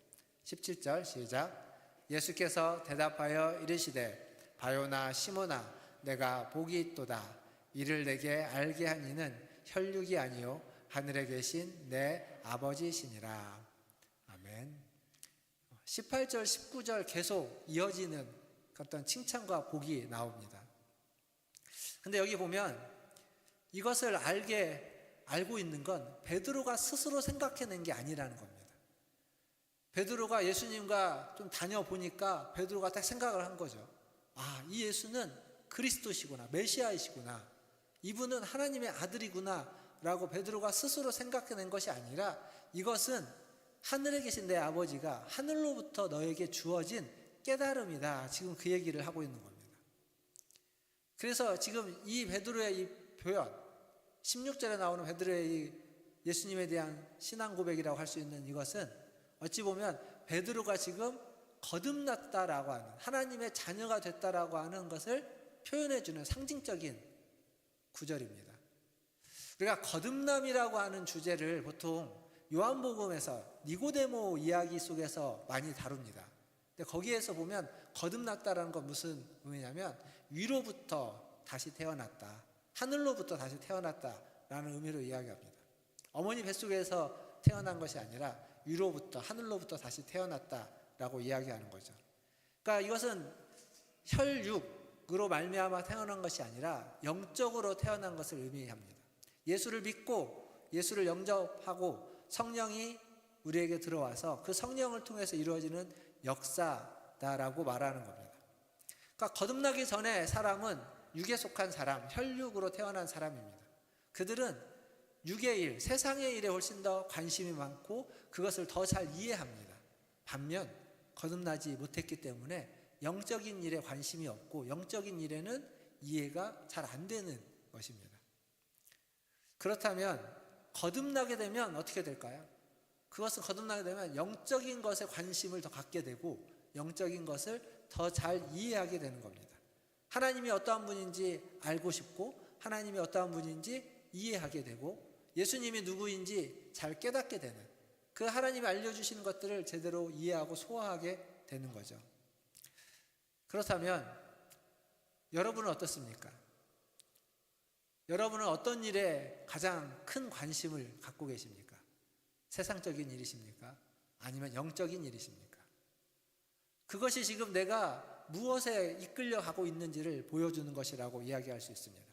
17절 시작. 예수께서 대답하여 이르시되 바요나 시몬아 내가 복이 있도다. 이를 내게 알게 한 이는 혈육이 아니요 하늘에 계신 내 아버지시니라. 아멘. 18절 19절 계속 이어지는 어떤 칭찬과 복이 나옵니다. 근데 여기 보면 이것을 알고 있는 건 베드로가 스스로 생각해낸 게 아니라는 겁니다. 베드로가 예수님과 좀 다녀보니까 베드로가 딱 생각을 한 거죠. 아, 이 예수는 그리스도시구나, 메시아이시구나, 이분은 하나님의 아들이구나 라고 베드로가 스스로 생각해낸 것이 아니라 이것은 하늘에 계신 내 아버지가 하늘로부터 너에게 주어진 깨달음이다. 지금 그 얘기를 하고 있는 겁니다. 그래서 지금 이 베드로의 이 표현 16절에 나오는 베드로의 이 예수님에 대한 신앙 고백이라고 할 수 있는 이것은 어찌 보면 베드로가 지금 거듭났다라고 하는, 하나님의 자녀가 됐다라고 하는 것을 표현해주는 상징적인 구절입니다. 우리가 거듭남이라고 하는 주제를 보통 요한복음에서 니고데모 이야기 속에서 많이 다룹니다. 근데 거기에서 보면 거듭났다라는 건 무슨 의미냐면 위로부터 다시 태어났다, 하늘로부터 다시 태어났다라는 의미로 이야기합니다. 어머니 뱃속에서 태어난 것이 아니라 위로부터, 하늘로부터 다시 태어났다라고 이야기하는 거죠. 그러니까 이것은 혈육으로 말미암아 태어난 것이 아니라 영적으로 태어난 것을 의미합니다. 예수를 믿고 예수를 영접하고 성령이 우리에게 들어와서 그 성령을 통해서 이루어지는 역사다라고 말하는 겁니다. 그러니까 거듭나기 전에 사람은 육에 속한 사람, 혈육으로 태어난 사람입니다. 그들은 육의 일, 세상의 일에 훨씬 더 관심이 많고 그것을 더 잘 이해합니다. 반면 거듭나지 못했기 때문에 영적인 일에 관심이 없고 영적인 일에는 이해가 잘 안 되는 것입니다. 그렇다면 거듭나게 되면 어떻게 될까요? 그것은 거듭나게 되면 영적인 것에 관심을 더 갖게 되고 영적인 것을 더 잘 이해하게 되는 겁니다. 하나님이 어떠한 분인지 알고 싶고 하나님이 어떠한 분인지 이해하게 되고 예수님이 누구인지 잘 깨닫게 되는, 그 하나님이 알려주시는 것들을 제대로 이해하고 소화하게 되는 거죠. 그렇다면 여러분은 어떻습니까? 여러분은 어떤 일에 가장 큰 관심을 갖고 계십니까? 세상적인 일이십니까? 아니면 영적인 일이십니까? 그것이 지금 내가 무엇에 이끌려 가고 있는지를 보여주는 것이라고 이야기할 수 있습니다.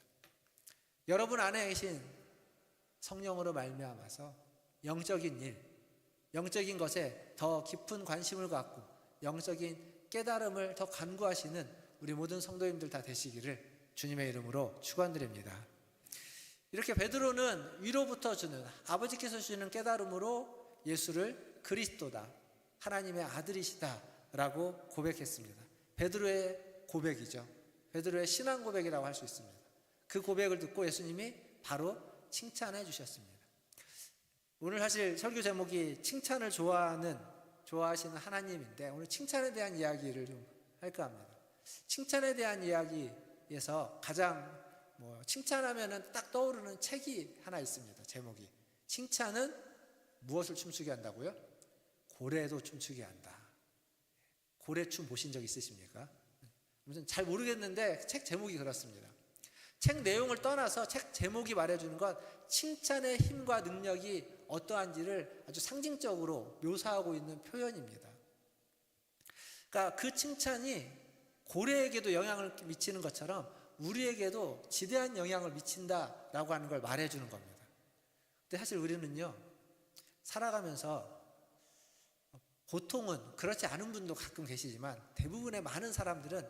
여러분 안에 계신 성령으로 말미암아서 영적인 일, 영적인 것에 더 깊은 관심을 갖고 영적인 깨달음을 더 간구하시는 우리 모든 성도님들 다 되시기를 주님의 이름으로 축원드립니다. 이렇게 베드로는 위로부터 주는, 아버지께서 주시는 깨달음으로 예수를 그리스도다, 하나님의 아들이시다 라고 고백했습니다. 베드로의 고백이죠. 베드로의 신앙 고백이라고 할 수 있습니다. 그 고백을 듣고 예수님이 바로 칭찬해 주셨습니다. 오늘 사실 설교 제목이 칭찬을 좋아하시는 하나님인데 오늘 칭찬에 대한 이야기를 좀 할까 합니다. 칭찬에 대한 이야기에서 가장 칭찬하면은 딱 떠오르는 책이 하나 있습니다. 제목이 칭찬은 무엇을 춤추게 한다고요? 고래도 춤추게 한다. 고래춤 보신 적 있으십니까? 무슨 잘 모르겠는데 책 제목이 그렇습니다. 책 내용을 떠나서 책 제목이 말해주는 건 칭찬의 힘과 능력이 어떠한지를 아주 상징적으로 묘사하고 있는 표현입니다. 그러니까 그 칭찬이 고래에게도 영향을 미치는 것처럼 우리에게도 지대한 영향을 미친다라고 하는 걸 말해주는 겁니다. 근데 사실 우리는요, 살아가면서 보통은 그렇지 않은 분도 가끔 계시지만 대부분의 많은 사람들은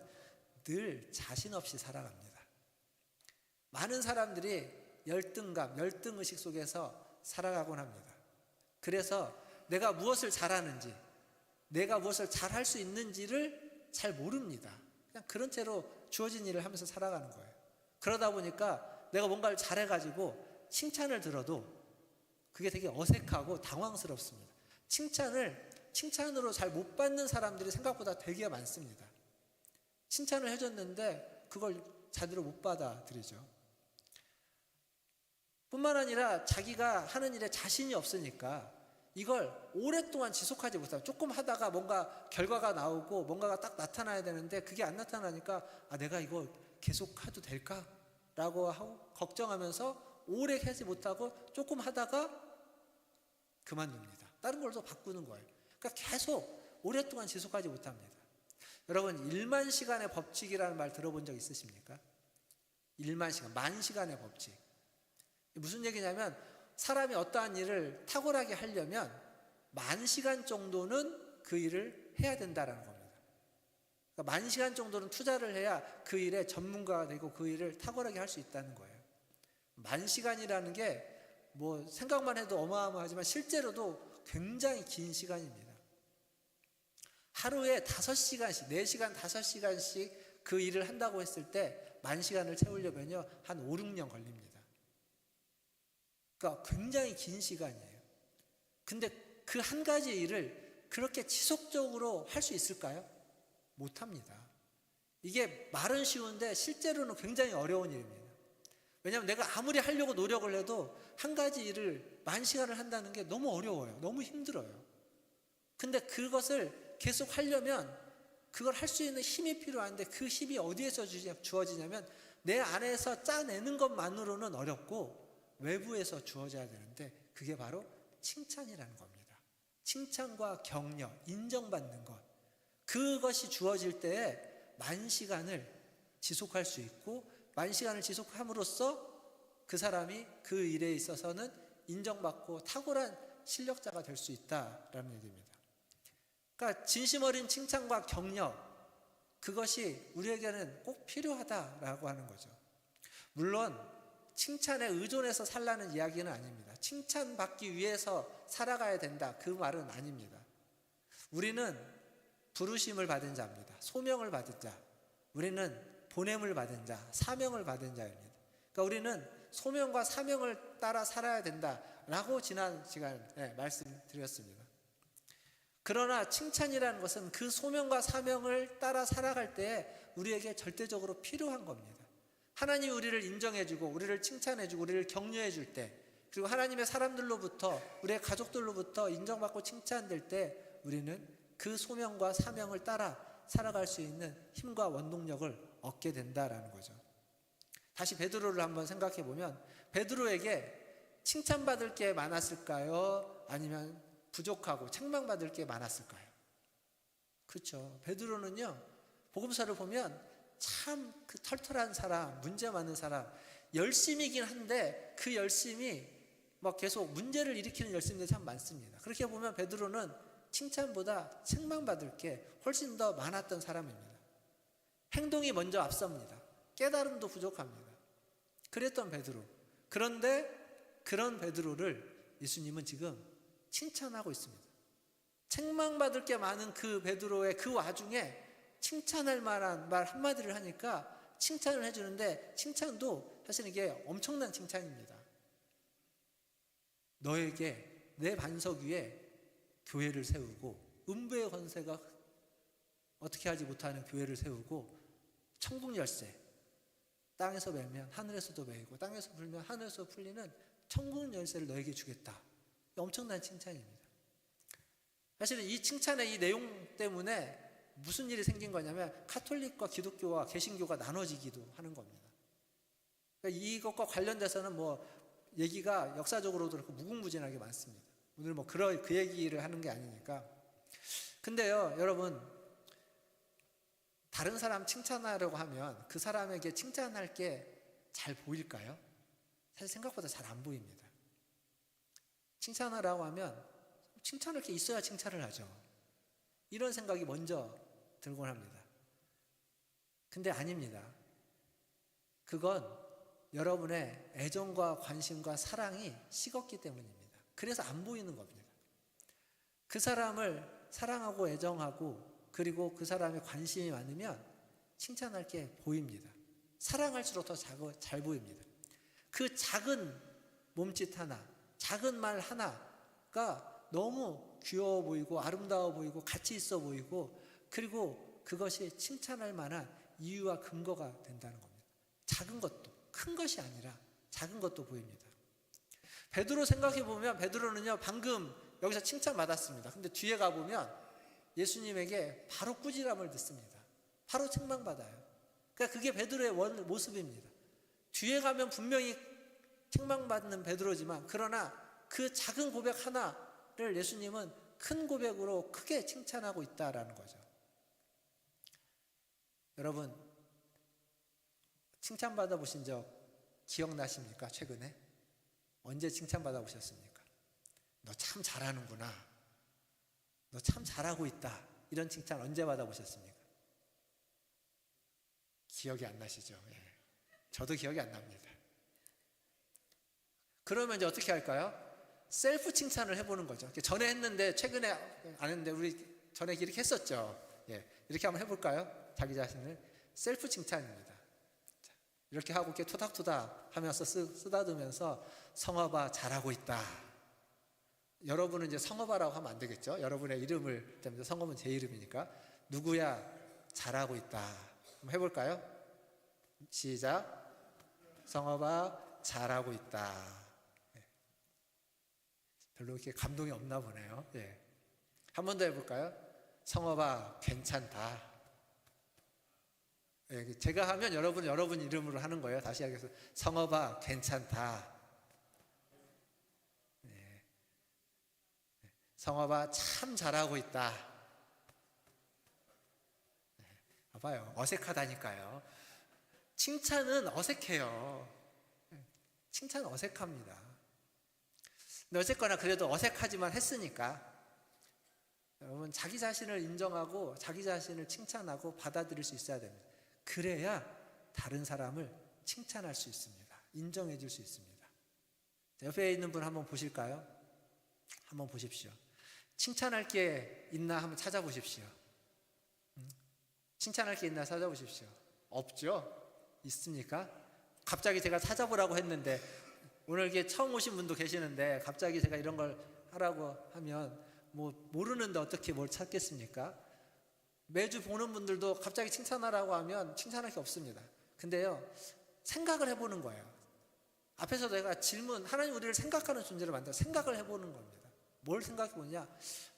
늘 자신 없이 살아갑니다. 많은 사람들이 열등감, 열등의식 속에서 살아가곤 합니다. 그래서 내가 무엇을 잘하는지, 내가 무엇을 잘할 수 있는지를 잘 모릅니다. 그냥 그런 채로 주어진 일을 하면서 살아가는 거예요. 그러다 보니까 내가 뭔가를 잘해가지고 칭찬을 들어도 그게 되게 어색하고 당황스럽습니다. 칭찬으로 잘 못 받는 사람들이 생각보다 되게 많습니다. 칭찬을 해줬는데 그걸 제대로 못 받아들이죠. 뿐만 아니라 자기가 하는 일에 자신이 없으니까 이걸 오랫동안 지속하지 못하고, 조금 하다가 뭔가 결과가 나오고 뭔가가 딱 나타나야 되는데 그게 안 나타나니까 내가 이거 계속 해도 될까? 라고 하고 걱정하면서 오래 하지 못하고 조금 하다가 그만둡니다. 다른 걸로 바꾸는 거예요. 그러니까 계속 오랫동안 지속하지 못합니다. 여러분, 1만 시간의 법칙이라는 말 들어본 적 있으십니까? 1만 시간, 만 시간의 법칙. 무슨 얘기냐면 사람이 어떠한 일을 탁월하게 하려면 10,000시간 정도는 그 일을 해야 된다는 겁니다. 그러니까 10,000시간 정도는 투자를 해야 그 일의 전문가가 되고 그 일을 탁월하게 할 수 있다는 거예요. 10,000시간이라는 게 뭐 생각만 해도 어마어마하지만 실제로도 굉장히 긴 시간입니다. 하루에 5시간씩, 4시간, 5시간씩 그 일을 한다고 했을 때 10,000시간을 채우려면요 한 5, 6년 걸립니다. 그러니까 굉장히 긴 시간이에요. 근데 그 한 가지 일을 그렇게 지속적으로 할 수 있을까요? 못합니다. 이게 말은 쉬운데 실제로는 굉장히 어려운 일입니다. 왜냐하면 내가 아무리 하려고 노력을 해도 한 가지 일을 10,000시간을 한다는 게 너무 어려워요. 너무 힘들어요. 근데 그것을 계속 하려면 그걸 할 수 있는 힘이 필요한데 그 힘이 어디에서 주어지냐면 내 안에서 짜내는 것만으로는 어렵고 외부에서 주어져야 되는데 그게 바로 칭찬이라는 겁니다. 칭찬과 격려, 인정받는 것. 그것이 주어질 때에 10,000시간을 지속할 수 있고 10,000시간을 지속함으로써 그 사람이 그 일에 있어서는 인정받고 탁월한 실력자가 될 수 있다라는 얘기입니다. 그러니까 진심 어린 칭찬과 격려, 그것이 우리에게는 꼭 필요하다라고 하는 거죠. 물론 칭찬에 의존해서 살라는 이야기는 아닙니다. 칭찬받기 위해서 살아가야 된다, 그 말은 아닙니다. 우리는 부르심을 받은 자입니다. 소명을 받은 자. 우리는 보냄을 받은 자, 사명을 받은 자입니다. 그러니까 우리는 소명과 사명을 따라 살아야 된다라고 지난 시간에 말씀드렸습니다. 그러나 칭찬이라는 것은 그 소명과 사명을 따라 살아갈 때에 우리에게 절대적으로 필요한 겁니다. 하나님이 우리를 인정해주고 우리를 칭찬해주고 우리를 격려해줄 때, 그리고 하나님의 사람들로부터, 우리의 가족들로부터 인정받고 칭찬될 때 우리는 그 소명과 사명을 따라 살아갈 수 있는 힘과 원동력을 얻게 된다라는 거죠. 다시 베드로를 한번 생각해 보면 베드로에게 칭찬받을 게 많았을까요? 아니면 부족하고 책망받을 게 많았을까요? 그렇죠. 베드로는요, 복음서를 보면 참 그 털털한 사람, 문제 많은 사람, 열심이긴 한데 그 열심이 막 계속 문제를 일으키는 열심들이 참 많습니다. 그렇게 보면 베드로는 칭찬보다 책망받을 게 훨씬 더 많았던 사람입니다. 행동이 먼저 앞섭니다. 깨달음도 부족합니다. 그랬던 베드로. 그런데 그런 베드로를 예수님은 지금 칭찬하고 있습니다. 책망받을 게 많은 그 베드로의 그 와중에 칭찬할 만한 말 한마디를 하니까 칭찬을 해주는데, 칭찬도 사실 이게 엄청난 칭찬입니다. 너에게 내 반석 위에 교회를 세우고 음부의 권세가 어떻게 하지 못하는 교회를 세우고 천국 열쇠, 땅에서 매면 하늘에서도 매이고 땅에서 불면 하늘에서 풀리는 천국 열쇠를 너에게 주겠다. 엄청난 칭찬입니다. 사실은 이 칭찬의 이 내용 때문에 무슨 일이 생긴 거냐면 가톨릭과 기독교와 개신교가 나눠지기도 하는 겁니다. 그러니까 이것과 관련돼서는 뭐 얘기가 역사적으로도 그렇고 무궁무진하게 많습니다. 오늘 뭐 그 얘기를 하는 게 아니니까. 근데요, 여러분, 다른 사람 칭찬하려고 하면 그 사람에게 칭찬할 게 잘 보일까요? 사실 생각보다 잘 안 보입니다. 칭찬하라고 하면 칭찬할 게 있어야 칭찬을 하죠. 이런 생각이 먼저 들곤 합니다. 근데 아닙니다. 그건 여러분의 애정과 관심과 사랑이 식었기 때문입니다. 그래서 안 보이는 겁니다. 그 사람을 사랑하고 애정하고 그리고 그 사람의 관심이 많으면 칭찬할 게 보입니다. 사랑할수록 더 잘 보입니다. 그 작은 몸짓 하나, 작은 말 하나가 너무 귀여워 보이고 아름다워 보이고 가치 있어 보이고 그리고 그것이 칭찬할 만한 이유와 근거가 된다는 겁니다. 작은 것도, 큰 것이 아니라 작은 것도 보입니다. 베드로 생각해 보면 베드로는요 방금 여기서 칭찬받았습니다. 근데 뒤에 가보면 예수님에게 바로 꾸지람을 듣습니다. 바로 책망받아요. 그러니까 그게 베드로의 모습입니다. 뒤에 가면 분명히 책망받는 베드로지만 그러나 그 작은 고백 하나를 예수님은 큰 고백으로 크게 칭찬하고 있다라는 거죠. 여러분 칭찬받아 보신 적 기억나십니까? 최근에? 언제 칭찬받아 보셨습니까? 너 참 잘하는구나. 너 참 잘하고 있다. 이런 칭찬 언제 받아 보셨습니까? 기억이 안 나시죠? 예. 저도 기억이 안 납니다. 그러면 이제 어떻게 할까요? 셀프 칭찬을 해보는 거죠. 전에 했는데 최근에 안 했는데 우리 전에 이렇게 했었죠. 예. 이렇게 한번 해볼까요? 자기 자신을 셀프 칭찬입니다. 이렇게 하고 이렇게 토닥토닥 하면서 쓰다듬으면서 성화봐 잘하고 있다. 여러분은 이제 성화봐라고 하면 안 되겠죠. 여러분의 이름을 때문에 성화는 제 이름이니까 누구야 잘하고 있다. 한번 해볼까요? 시작. 성화봐 잘하고 있다. 네. 별로 이렇게 감동이 없나 보네요. 예. 한 번 더 해볼까요? 성화봐 괜찮다. 예, 제가 하면 여러분 이름으로 하는 거예요. 다시 하겠습니다. 성화봐 괜찮다. 네. 성화봐 참 잘하고 있다. 네. 봐봐요. 어색하다니까요. 칭찬은 어색해요. 칭찬은 어색합니다. 근데 어쨌거나 그래도 어색하지만 했으니까 여러분 자기 자신을 인정하고 자기 자신을 칭찬하고 받아들일 수 있어야 됩니다. 그래야 다른 사람을 칭찬할 수 있습니다. 인정해 줄 수 있습니다. 옆에 있는 분 한번 보실까요? 한번 보십시오. 칭찬할 게 있나 한번 찾아보십시오. 칭찬할 게 있나 찾아보십시오. 없죠? 있습니까? 갑자기 제가 찾아보라고 했는데 오늘 이게 처음 오신 분도 계시는데 갑자기 제가 이런 걸 하라고 하면 뭐 모르는데 어떻게 뭘 찾겠습니까? 매주 보는 분들도 갑자기 칭찬하라고 하면 칭찬할 게 없습니다. 근데요 생각을 해보는 거예요. 앞에서 내가 질문, 하나님 우리를 생각하는 존재를 만들어 생각을 해보는 겁니다. 뭘 생각해 보냐?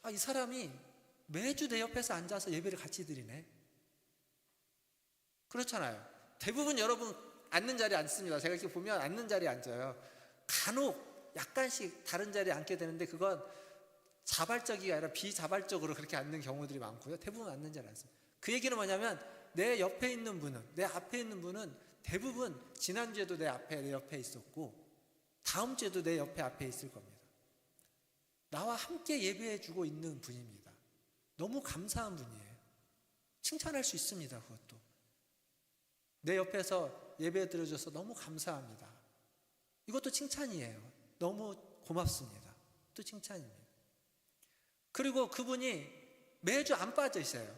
아, 이 사람이 매주 내 옆에서 앉아서 예배를 같이 드리네. 그렇잖아요. 대부분 여러분 앉는 자리에 앉습니다. 제가 이렇게 보면 앉는 자리에 앉아요. 간혹 약간씩 다른 자리에 앉게 되는데 그건 자발적이 아니라 비자발적으로 그렇게 앉는 경우들이 많고요. 대부분 앉는 자리에 앉습니다. 그 얘기는 뭐냐면 내 옆에 있는 분은, 내 앞에 있는 분은 대부분 지난주에도 내 옆에 있었고 다음 주에도 내 앞에 있을 겁니다. 나와 함께 예배해 주고 있는 분입니다. 너무 감사한 분이에요. 칭찬할 수 있습니다. 그것도. 내 옆에서 예배 드려줘서 너무 감사합니다. 이것도 칭찬이에요. 너무 고맙습니다. 또 칭찬입니다. 그리고 그분이 매주 안 빠져 있어요.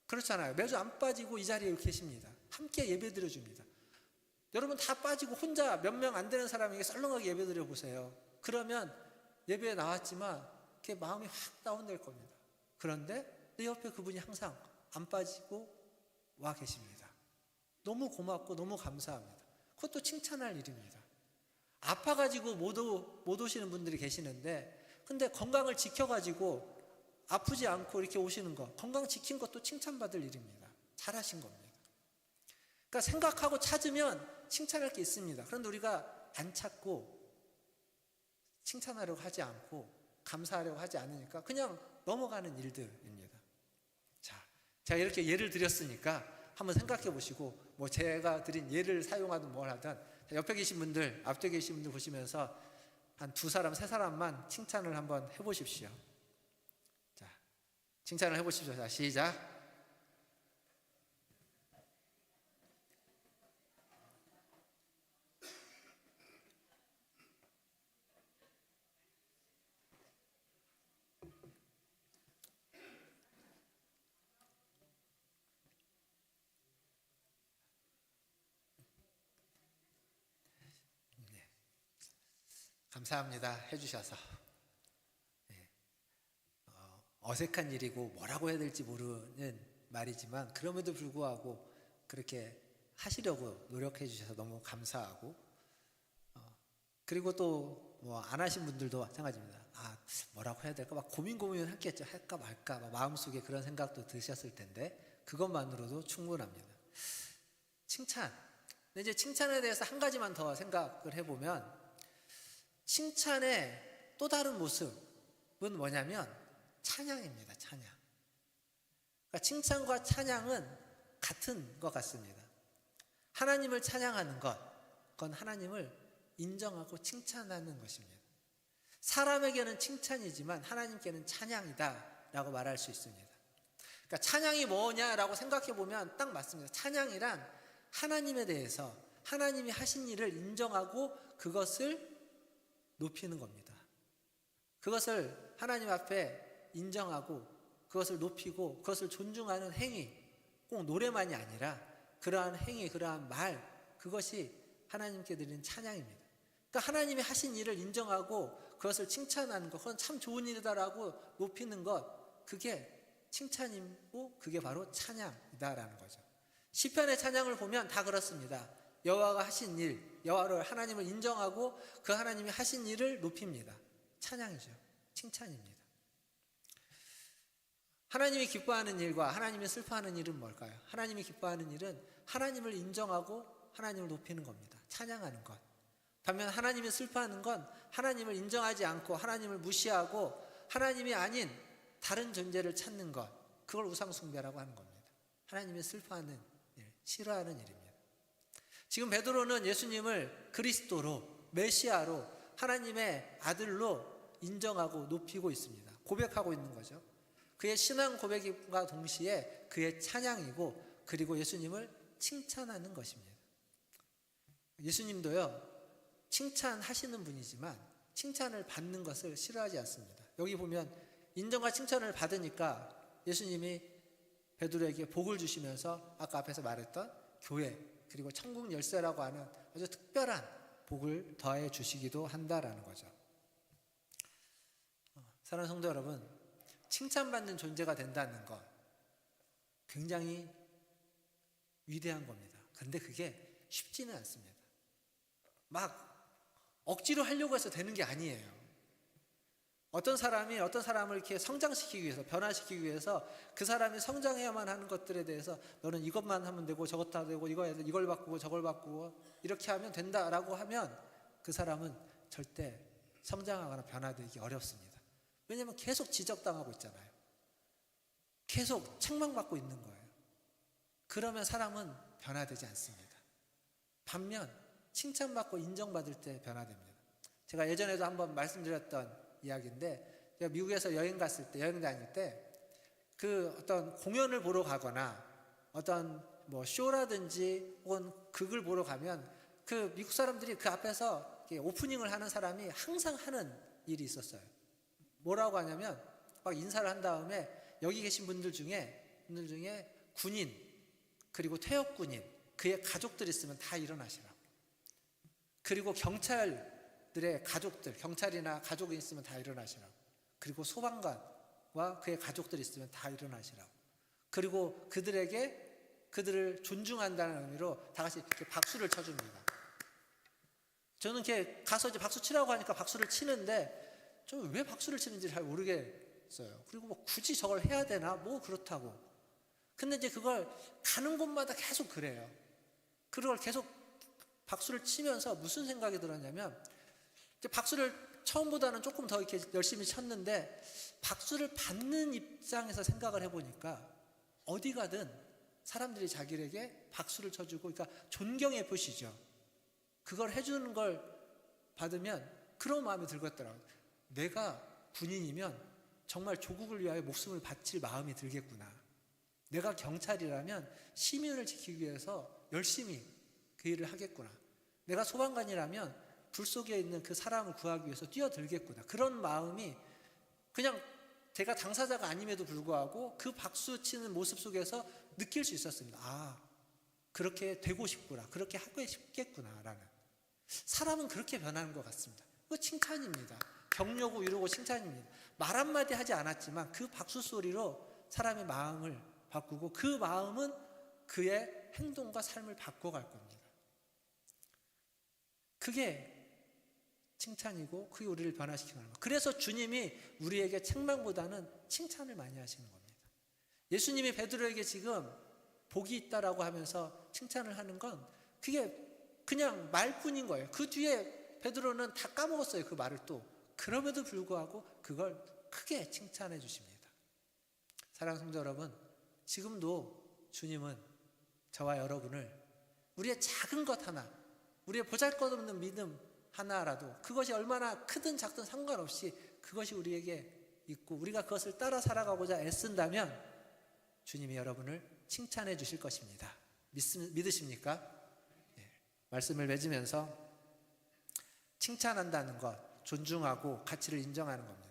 그렇잖아요. 매주 안 빠지고 이 자리에 계십니다. 함께 예배 드려줍니다. 여러분 다 빠지고 혼자 몇 명 안 되는 사람에게 썰렁하게 예배 드려보세요. 그러면 예배에 나왔지만 이렇게 마음이 확 다운될 겁니다. 그런데 내 옆에 그분이 항상 안 빠지고 와 계십니다. 너무 고맙고 너무 감사합니다. 그것도 칭찬할 일입니다. 아파가지고 못 오시는 분들이 계시는데 근데 건강을 지켜가지고 아프지 않고 이렇게 오시는 거, 건강 지킨 것도 칭찬받을 일입니다. 잘하신 겁니다. 그러니까 생각하고 찾으면 칭찬할 게 있습니다. 그런데 우리가 안 찾고 칭찬하려고 하지 않고 감사하려고 하지 않으니까 그냥 넘어가는 일들입니다. 자, 제가 이렇게 예를 드렸으니까 한번 생각해 보시고 뭐 제가 드린 예를 사용하든 뭘 하든 옆에 계신 분들, 앞에 계신 분들 보시면서 한 두 사람, 세 사람만 칭찬을 한번 해보십시오. 자, 칭찬을 해보십시오. 자, 시작. 감사합니다. 해주셔서. 네. 어색한 일이고 뭐라고 해야 될지 모르는 말이지만 그럼에도 불구하고 그렇게 하시려고 노력해 주셔서 너무 감사하고, 그리고 또 뭐 안 하신 분들도 마찬가지입니다. 아, 뭐라고 해야 될까 막 고민을 했겠죠. 할까 말까 막 마음속에 그런 생각도 드셨을 텐데 그것만으로도 충분합니다. 칭찬. 근데 이제 칭찬에 대해서 한 가지만 더 생각을 해보면, 칭찬의 또 다른 모습은 뭐냐면 찬양입니다. 찬양. 그러니까 칭찬과 찬양은 같은 것 같습니다. 하나님을 찬양하는 것, 그건 하나님을 인정하고 칭찬하는 것입니다. 사람에게는 칭찬이지만 하나님께는 찬양이다라고 말할 수 있습니다. 그러니까 찬양이 뭐냐라고 생각해 보면 딱 맞습니다. 찬양이란 하나님에 대해서 하나님이 하신 일을 인정하고 그것을 높이는 겁니다. 그것을 하나님 앞에 인정하고 그것을 높이고 그것을 존중하는 행위, 꼭 노래만이 아니라 그러한 행위, 그러한 말, 그것이 하나님께 드리는 찬양입니다. 그러니까 하나님이 하신 일을 인정하고 그것을 칭찬하는 것, 그건 참 좋은 일이다라고 높이는 것, 그게 칭찬이고 그게 바로 찬양이다라는 거죠. 시편의 찬양을 보면 다 그렇습니다. 여호와가 하신 일, 여호와를 하나님을 인정하고 그 하나님이 하신 일을 높입니다. 찬양이죠. 칭찬입니다. 하나님이 기뻐하는 일과 하나님이 슬퍼하는 일은 뭘까요? 하나님이 기뻐하는 일은 하나님을 인정하고 하나님을 높이는 겁니다. 찬양하는 것. 반면 하나님이 슬퍼하는 건 하나님을 인정하지 않고 하나님을 무시하고 하나님이 아닌 다른 존재를 찾는 것, 그걸 우상숭배라고 하는 겁니다. 하나님이 슬퍼하는 일, 싫어하는 일입니다. 지금 베드로는 예수님을 그리스도로, 메시아로, 하나님의 아들로 인정하고 높이고 있습니다. 고백하고 있는 거죠. 그의 신앙 고백과 동시에 그의 찬양이고, 그리고 예수님을 칭찬하는 것입니다. 예수님도요, 칭찬하시는 분이지만 칭찬을 받는 것을 싫어하지 않습니다. 여기 보면 인정과 칭찬을 받으니까 예수님이 베드로에게 복을 주시면서 아까 앞에서 말했던 교회, 그리고 천국 열쇠라고 하는 아주 특별한 복을 더해 주시기도 한다라는 거죠. 사랑하는 성도 여러분, 칭찬받는 존재가 된다는 것 굉장히 위대한 겁니다. 그런데 그게 쉽지는 않습니다. 막 억지로 하려고 해서 되는 게 아니에요. 어떤 사람이 어떤 사람을 이렇게 성장시키기 위해서, 변화시키기 위해서 그 사람이 성장해야만 하는 것들에 대해서 너는 이것만 하면 되고 저것도 하면 되고 이걸 바꾸고 저걸 바꾸고 이렇게 하면 된다라고 하면 그 사람은 절대 성장하거나 변화되기 어렵습니다. 왜냐하면 계속 지적당하고 있잖아요. 계속 책망받고 있는 거예요. 그러면 사람은 변화되지 않습니다. 반면 칭찬받고 인정받을 때 변화됩니다. 제가 예전에도 한번 말씀드렸던 이야기인데, 제가 미국에서 여행 다닐 때 그 어떤 공연을 보러 가거나 어떤 뭐 쇼라든지 혹은 극을 보러 가면 그 미국 사람들이 그 앞에서 오프닝을 하는 사람이 항상 하는 일이 있었어요. 뭐라고 하냐면 막 인사를 한 다음에 여기 계신 분들 중에 군인, 그리고 퇴역군인, 그의 가족들이 있으면 다 일어나시라고. 그리고 경찰들의 가족들, 경찰이나 가족이 있으면 다 일어나시라고. 그리고 소방관과 그의 가족들이 있으면 다 일어나시라고. 그리고 그들을 존중한다는 의미로 다 같이 이렇게 박수를 쳐줍니다. 저는 이렇게 가서 이제 박수 치라고 하니까 박수를 치는데 좀 왜 박수를 치는지 잘 모르겠어요. 그리고 뭐 굳이 저걸 해야 되나? 뭐 그렇다고. 근데 이제 그걸 가는 곳마다 계속 그래요. 그걸 계속 박수를 치면서 무슨 생각이 들었냐면, 박수를 처음보다는 조금 더 이렇게 열심히 쳤는데 박수를 받는 입장에서 생각을 해보니까 어디 가든 사람들이 자기에게 박수를 쳐주고, 그러니까 존경의 표시죠. 그걸 해주는 걸 받으면 그런 마음이 들겠더라고요. 내가 군인이면 정말 조국을 위하여 목숨을 바칠 마음이 들겠구나. 내가 경찰이라면 시민을 지키기 위해서 열심히 그 일을 하겠구나. 내가 소방관이라면 불 속에 있는 그 사람을 구하기 위해서 뛰어들겠구나. 그런 마음이 그냥 제가 당사자가 아님에도 불구하고 그 박수 치는 모습 속에서 느낄 수 있었습니다. 아, 그렇게 되고 싶구나. 그렇게 하고 싶겠구나. 라는. 사람은 그렇게 변하는 것 같습니다. 그거 칭찬입니다. 격려고 위로고 칭찬입니다. 말 한마디 하지 않았지만 그 박수 소리로 사람의 마음을 바꾸고 그 마음은 그의 행동과 삶을 바꿔갈 겁니다. 그게 칭찬이고 그게 우리를 변화시키는 겁니다. 그래서 주님이 우리에게 책망보다는 칭찬을 많이 하시는 겁니다. 예수님이 베드로에게 지금 복이 있다라고 하면서 칭찬을 하는 건 그게 그냥 말뿐인 거예요. 그 뒤에 베드로는 다 까먹었어요. 그 말을 또. 그럼에도 불구하고 그걸 크게 칭찬해 주십니다. 사랑하는 성도 여러분, 지금도 주님은 저와 여러분을 우리의 작은 것 하나, 우리의 보잘것없는 믿음 하나라도 그것이 얼마나 크든 작든 상관없이 그것이 우리에게 있고 우리가 그것을 따라 살아가고자 애쓴다면 주님이 여러분을 칭찬해 주실 것입니다. 믿으십니까? 예. 말씀을 맺으면서 칭찬한다는 것, 존중하고 가치를 인정하는 겁니다.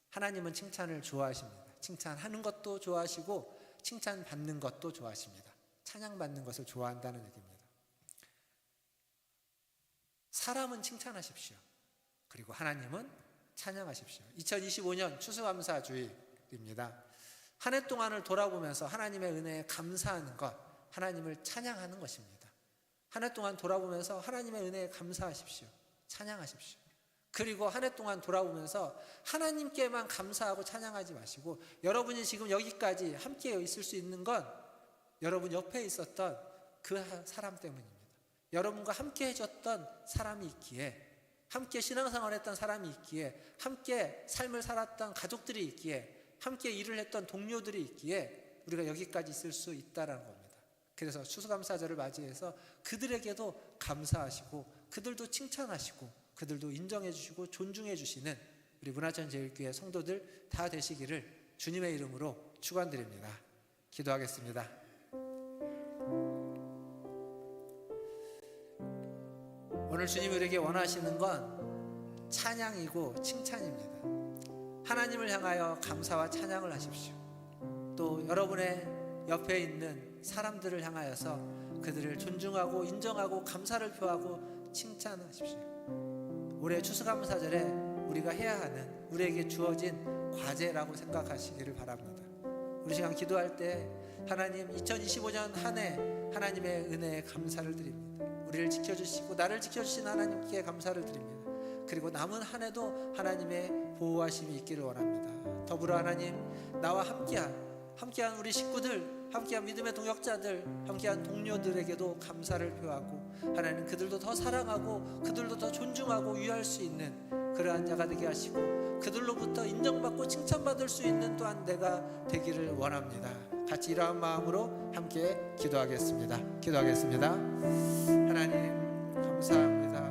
하나님은 칭찬을 좋아하십니다. 칭찬하는 것도 좋아하시고 칭찬받는 것도 좋아하십니다. 찬양받는 것을 좋아한다는 얘기입니다. 사람은 칭찬하십시오. 그리고 하나님은 찬양하십시오. 2025년 추수감사주일입니다. 한 해 동안을 돌아보면서 하나님의 은혜에 감사하는 것, 하나님을 찬양하는 것입니다. 한 해 동안 돌아보면서 하나님의 은혜에 감사하십시오. 찬양하십시오. 그리고 한 해 동안 돌아보면서 하나님께만 감사하고 찬양하지 마시고 여러분이 지금 여기까지 함께 있을 수 있는 건 여러분 옆에 있었던 그 사람 때문입니다. 여러분과 함께 해줬던 사람이 있기에, 함께 신앙생활을 했던 사람이 있기에, 함께 삶을 살았던 가족들이 있기에, 함께 일을 했던 동료들이 있기에 우리가 여기까지 있을 수 있다는 겁니다. 그래서 추수감사절을 맞이해서 그들에게도 감사하시고 그들도 칭찬하시고 그들도 인정해 주시고 존중해 주시는 우리 문화천제일교회 성도들 다 되시기를 주님의 이름으로 축원드립니다. 기도하겠습니다. 오늘 주님이 우리에게 원하시는 건 찬양이고 칭찬입니다. 하나님을 향하여 감사와 찬양을 하십시오. 또 여러분의 옆에 있는 사람들을 향하여서 그들을 존중하고 인정하고 감사를 표하고 칭찬하십시오. 올해 추수감사절에 우리가 해야 하는 우리에게 주어진 과제라고 생각하시기를 바랍니다. 우리 시간 기도할 때 하나님 2025년 한 해 하나님의 은혜에 감사를 드립니다. 우리를 지켜주시고 나를 지켜주신 하나님께 감사를 드립니다. 그리고 남은 한 해도 하나님의 보호하심이 있기를 원합니다. 더불어 하나님 나와 함께한 우리 식구들, 함께한 믿음의 동역자들, 함께한 동료들에게도 감사를 표하고 하나님 그들도 더 사랑하고 그들도 더 존중하고 위할 수 있는 그러한 자가 되게 하시고 그들로부터 인정받고 칭찬받을 수 있는 또한 내가 되기를 원합니다. 같이 이러한 마음으로 함께 기도하겠습니다. 하나님 감사합니다.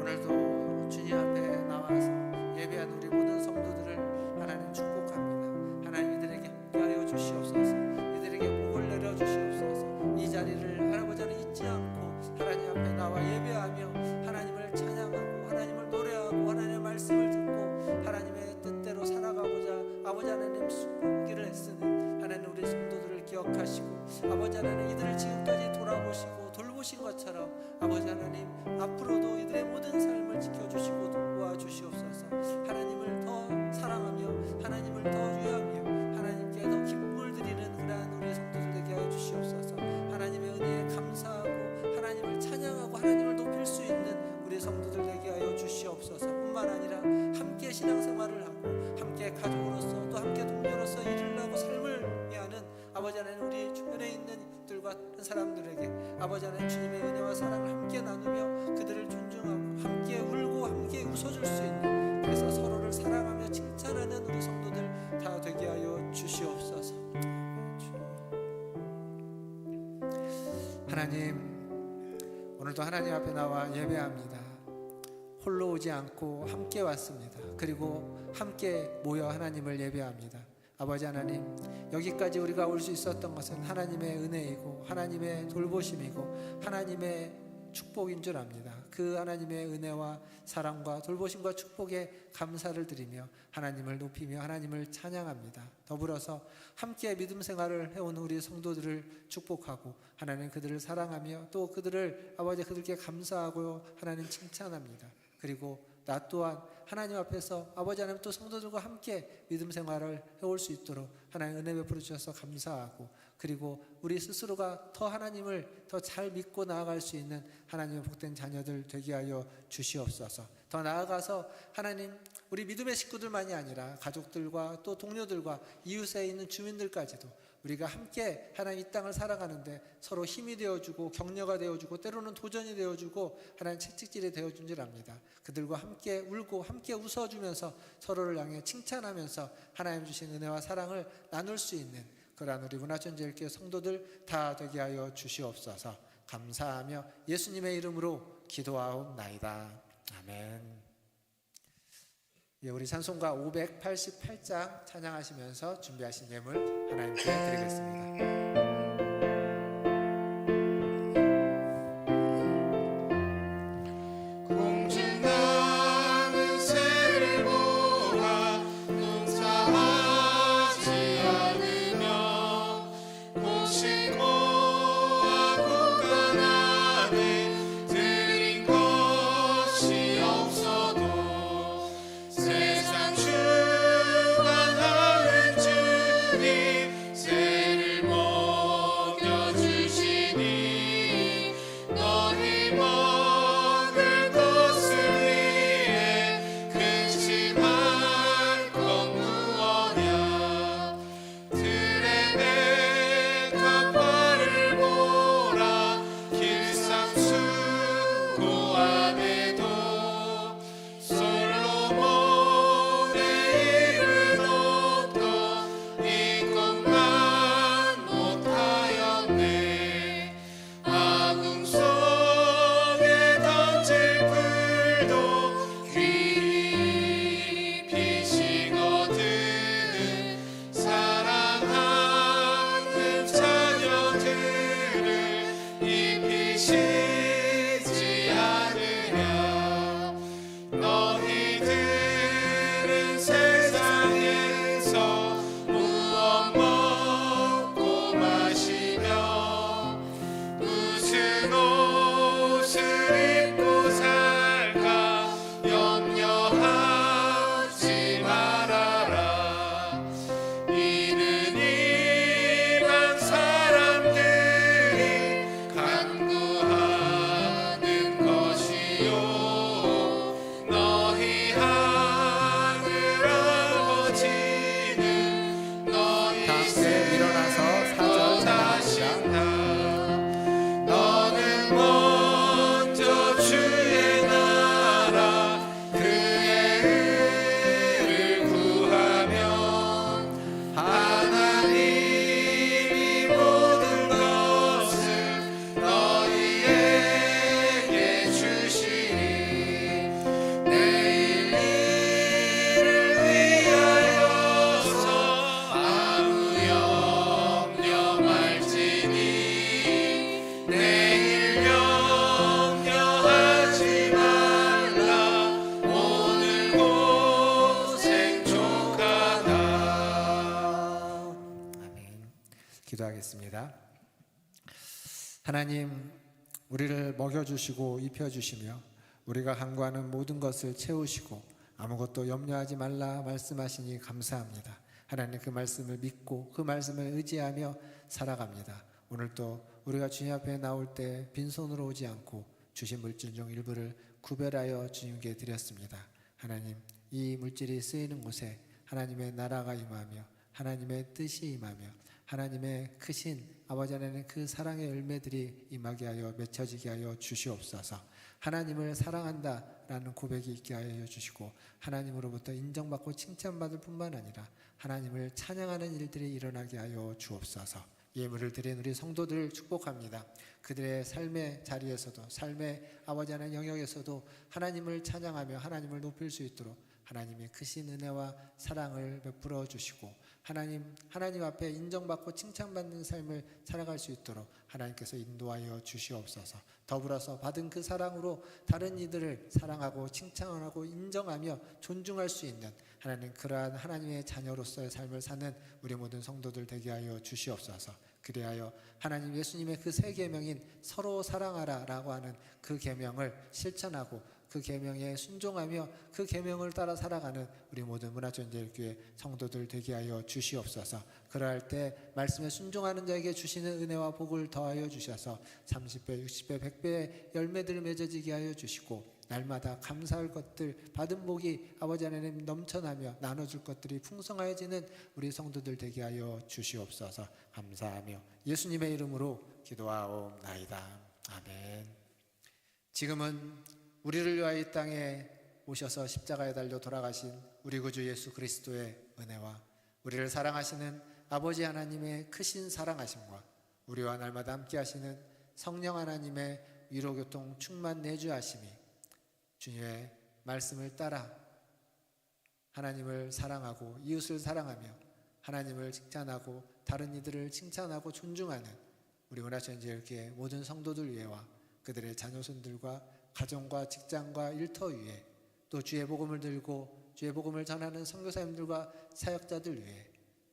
오늘도 주님 앞에 나와서 예배한 우리 모든 성도들을 하나님 축복합니다. 하나님 이들에게 함께하여 주시옵소서. 이들에게 복을 내려 주시옵소서. 이 자리를 할아버지는 잊지 않고 하나님 앞에 나와 예배하며 하나님을 찬양하고 하나님을 노래하고 하나님의 말씀을 듣고 하나님의 뜻대로 살아가고자 아버지 하나님 숨기를 애쓰는 하나님 우리 성도들을 기억하시고 아버지 하나님 이들을 지금까지 돌아보시고 돌보신 것처럼 아버지 하나님 앞으로도 이들의 모든 삶을 지켜주시고 도와주시옵소서. 하나님을 더 사랑하며 하나님을 더 위하며 하나님께 더 기쁨을 드리는 그러한 우리 성도들 되게 하여 주시옵소서. 하나님의 은혜에 감사하고 하나님을 찬양하고 하나님을 높일 수 있는 우리 성도들 되게 하여 주시옵소서. 뿐만 아니라 함께 신앙생활을 하고 함께 가족으로서 또 함께 동료로서 일을 하고 삶을 위하는 아버지 하나님 우리 주변에 있는 이들과 사람들에게 아버지 하나님 주님의 은혜와 사랑을 함께 나누며 그들을 존중하고 함께 울고 함께 웃어줄 수 있는 그래서 서로를 사랑하며 칭찬하는 우리 성도들 다 되게 하여 주시옵소서. 하나님, 오늘도 하나님 앞에 나와 예배합니다. 홀로 오지 않고 함께 왔습니다. 그리고 함께 모여 하나님을 예배합니다. 아버지 하나님, 여기까지 우리가 올 수 있었던 것은 하나님의 은혜이고 하나님의 돌보심이고 하나님의 축복인 줄 압니다. 그 하나님의 은혜와 사랑과 돌보심과 축복에 감사를 드리며 하나님을 높이며 하나님을 찬양합니다. 더불어서 함께 믿음 생활을 해온 우리 성도들을 축복하고 하나님 그들을 사랑하며 또 그들을 아버지 그들께 감사하고 하나님 칭찬합니다. 그리고 나 또한 하나님 앞에서 아버지 하나님 또 성도들과 함께 믿음 생활을 해올 수 있도록 하나님 은혜 베풀어 주셔서 감사하고, 그리고 우리 스스로가 더 하나님을 더 잘 믿고 나아갈 수 있는 하나님의 복된 자녀들 되게 하여 주시옵소서. 더 나아가서 하나님, 우리 믿음의 식구들만이 아니라 가족들과 또 동료들과 이웃에 있는 주민들까지도 우리가 함께 하나님 이 땅을 살아가는데 서로 힘이 되어주고 격려가 되어주고 때로는 도전이 되어주고 하나님 채찍질이 되어준 줄 압니다. 그들과 함께 울고 함께 웃어주면서 서로를 향해 칭찬하면서 하나님 주신 은혜와 사랑을 나눌 수 있는 그러한 우리 문화천지일교 성도들 다 되게 하여 주시옵소서. 감사하며 예수님의 이름으로 기도하옵나이다. 아멘. 예, 우리 찬송가 588장 찬양하시면서 준비하신 예물 하나님께 드리겠습니다. 공중나는 새를 보아 농사하지 않으며 고심고와 곳간 안에 들인 것이 없어도 세상 주관하는 주님 새를 먹여주시니 너희 먹을 것을 위해 근심할 것 무엇냐. 들의 백합화를 보라 길상수고 안에도 솔로몬의 이른 옷도 이것만 못하였네. 아궁 속에 던질 풀도 귀히 피시거든 사랑하는 자녀들을 입히시지 않으랴. 너희들은 세상에서 무엇 먹고 마시며 무슨 옷을 입고 살까 염려하지 말아라. 이는 이방 사람들이 간구하는 것이요 너희 하늘 아버지는 너희 다 함께 일어나서 사절 찬양합니다. 너는 먼저 주의 나라 그의 의를 구하면 하나님이 모든 것을 너희에게 주시니 내일 일을 위하여서 아무 염려 말지니 내일 염려하지 말라. 오늘 고생 족하다. 아멘. 기도하겠습니다. 하나님, 우리를 먹여주시고 입혀주시며 우리가 간구하는 모든 것을 채우시고 아무것도 염려하지 말라 말씀하시니 감사합니다. 하나님, 그 말씀을 믿고 그 말씀을 의지하며 살아갑니다. 오늘도 우리가 주님 앞에 나올 때 빈손으로 오지 않고 주신 물질 중 일부를 구별하여 주님께 드렸습니다. 하나님, 이 물질이 쓰이는 곳에 하나님의 나라가 임하며 하나님의 뜻이 임하며 하나님의 크신 아버지 하나님 그 사랑의 열매들이 임하게 하여 맺혀지게 하여 주시옵소서. 하나님을 사랑한다라는 고백이 있게 하여 주시고 하나님으로부터 인정받고 칭찬받을 뿐만 아니라 하나님을 찬양하는 일들이 일어나게 하여 주옵소서. 예물을 드린 우리 성도들을 축복합니다. 그들의 삶의 자리에서도 삶의 아버지 하나님 영역에서도 하나님을 찬양하며 하나님을 높일 수 있도록 하나님의 크신 은혜와 사랑을 베풀어 주시고 하나님 앞에 인정받고 칭찬받는 삶을 살아갈 수 있도록 하나님께서 인도하여 주시옵소서. 더불어서 받은 그 사랑으로 다른 이들을 사랑하고 칭찬하고 인정하며 존중할 수 있는 하나님 그러한 하나님의 자녀로서의 삶을 사는 우리 모든 성도들 되게 하여 주시옵소서. 그리하여 하나님 예수님의 그 세 계명인 서로 사랑하라라고 하는 그 계명을 실천하고 그 계명에 순종하며 그 계명을 따라 살아가는 우리 모든 문화전제일교회 성도들 되게 하여 주시옵소서. 그러할 때 말씀에 순종하는 자에게 주시는 은혜와 복을 더하여 주셔서 30배, 60배, 100배의 열매들을 맺어지게 하여 주시고 날마다 감사할 것들 받은 복이 아버지 하나님 넘쳐나며 나눠줄 것들이 풍성해지는 우리 성도들 되게 하여 주시옵소서. 감사하며 예수님의 이름으로 기도하옵나이다. 아멘. 지금은 우리를 위하여 이 땅에 오셔서 십자가에 달려 돌아가신 우리 구주 예수 그리스도의 은혜와 우리를 사랑하시는 아버지 하나님의 크신 사랑하심과 우리와 날마다 함께 하시는 성령 하나님의 위로교통 충만 내주하심이 주님의 말씀을 따라 하나님을 사랑하고 이웃을 사랑하며 하나님을 칭찬하고 다른 이들을 칭찬하고 존중하는 우리 문화전제일교회 모든 성도들 위해와 그들의 자녀손들과 가정과 직장과 일터 위에 또 주의 복음을 들고 주의 복음을 전하는 선교사님들과 사역자들 위해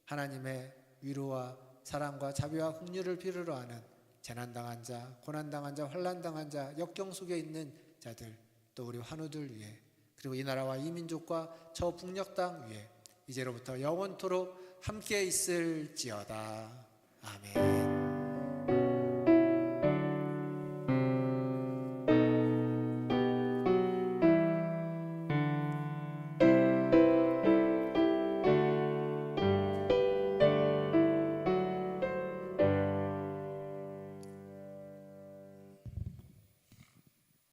하나님의 위로와 사랑과 자비와 긍휼을 필요로 하는 재난당한 자, 고난당한 자, 환난당한 자, 역경 속에 있는 자들 또 우리 환우들 위해 그리고 이 나라와 이 민족과 저 북녘 땅 위에 이제로부터 영원토록 함께 있을지어다. 아멘.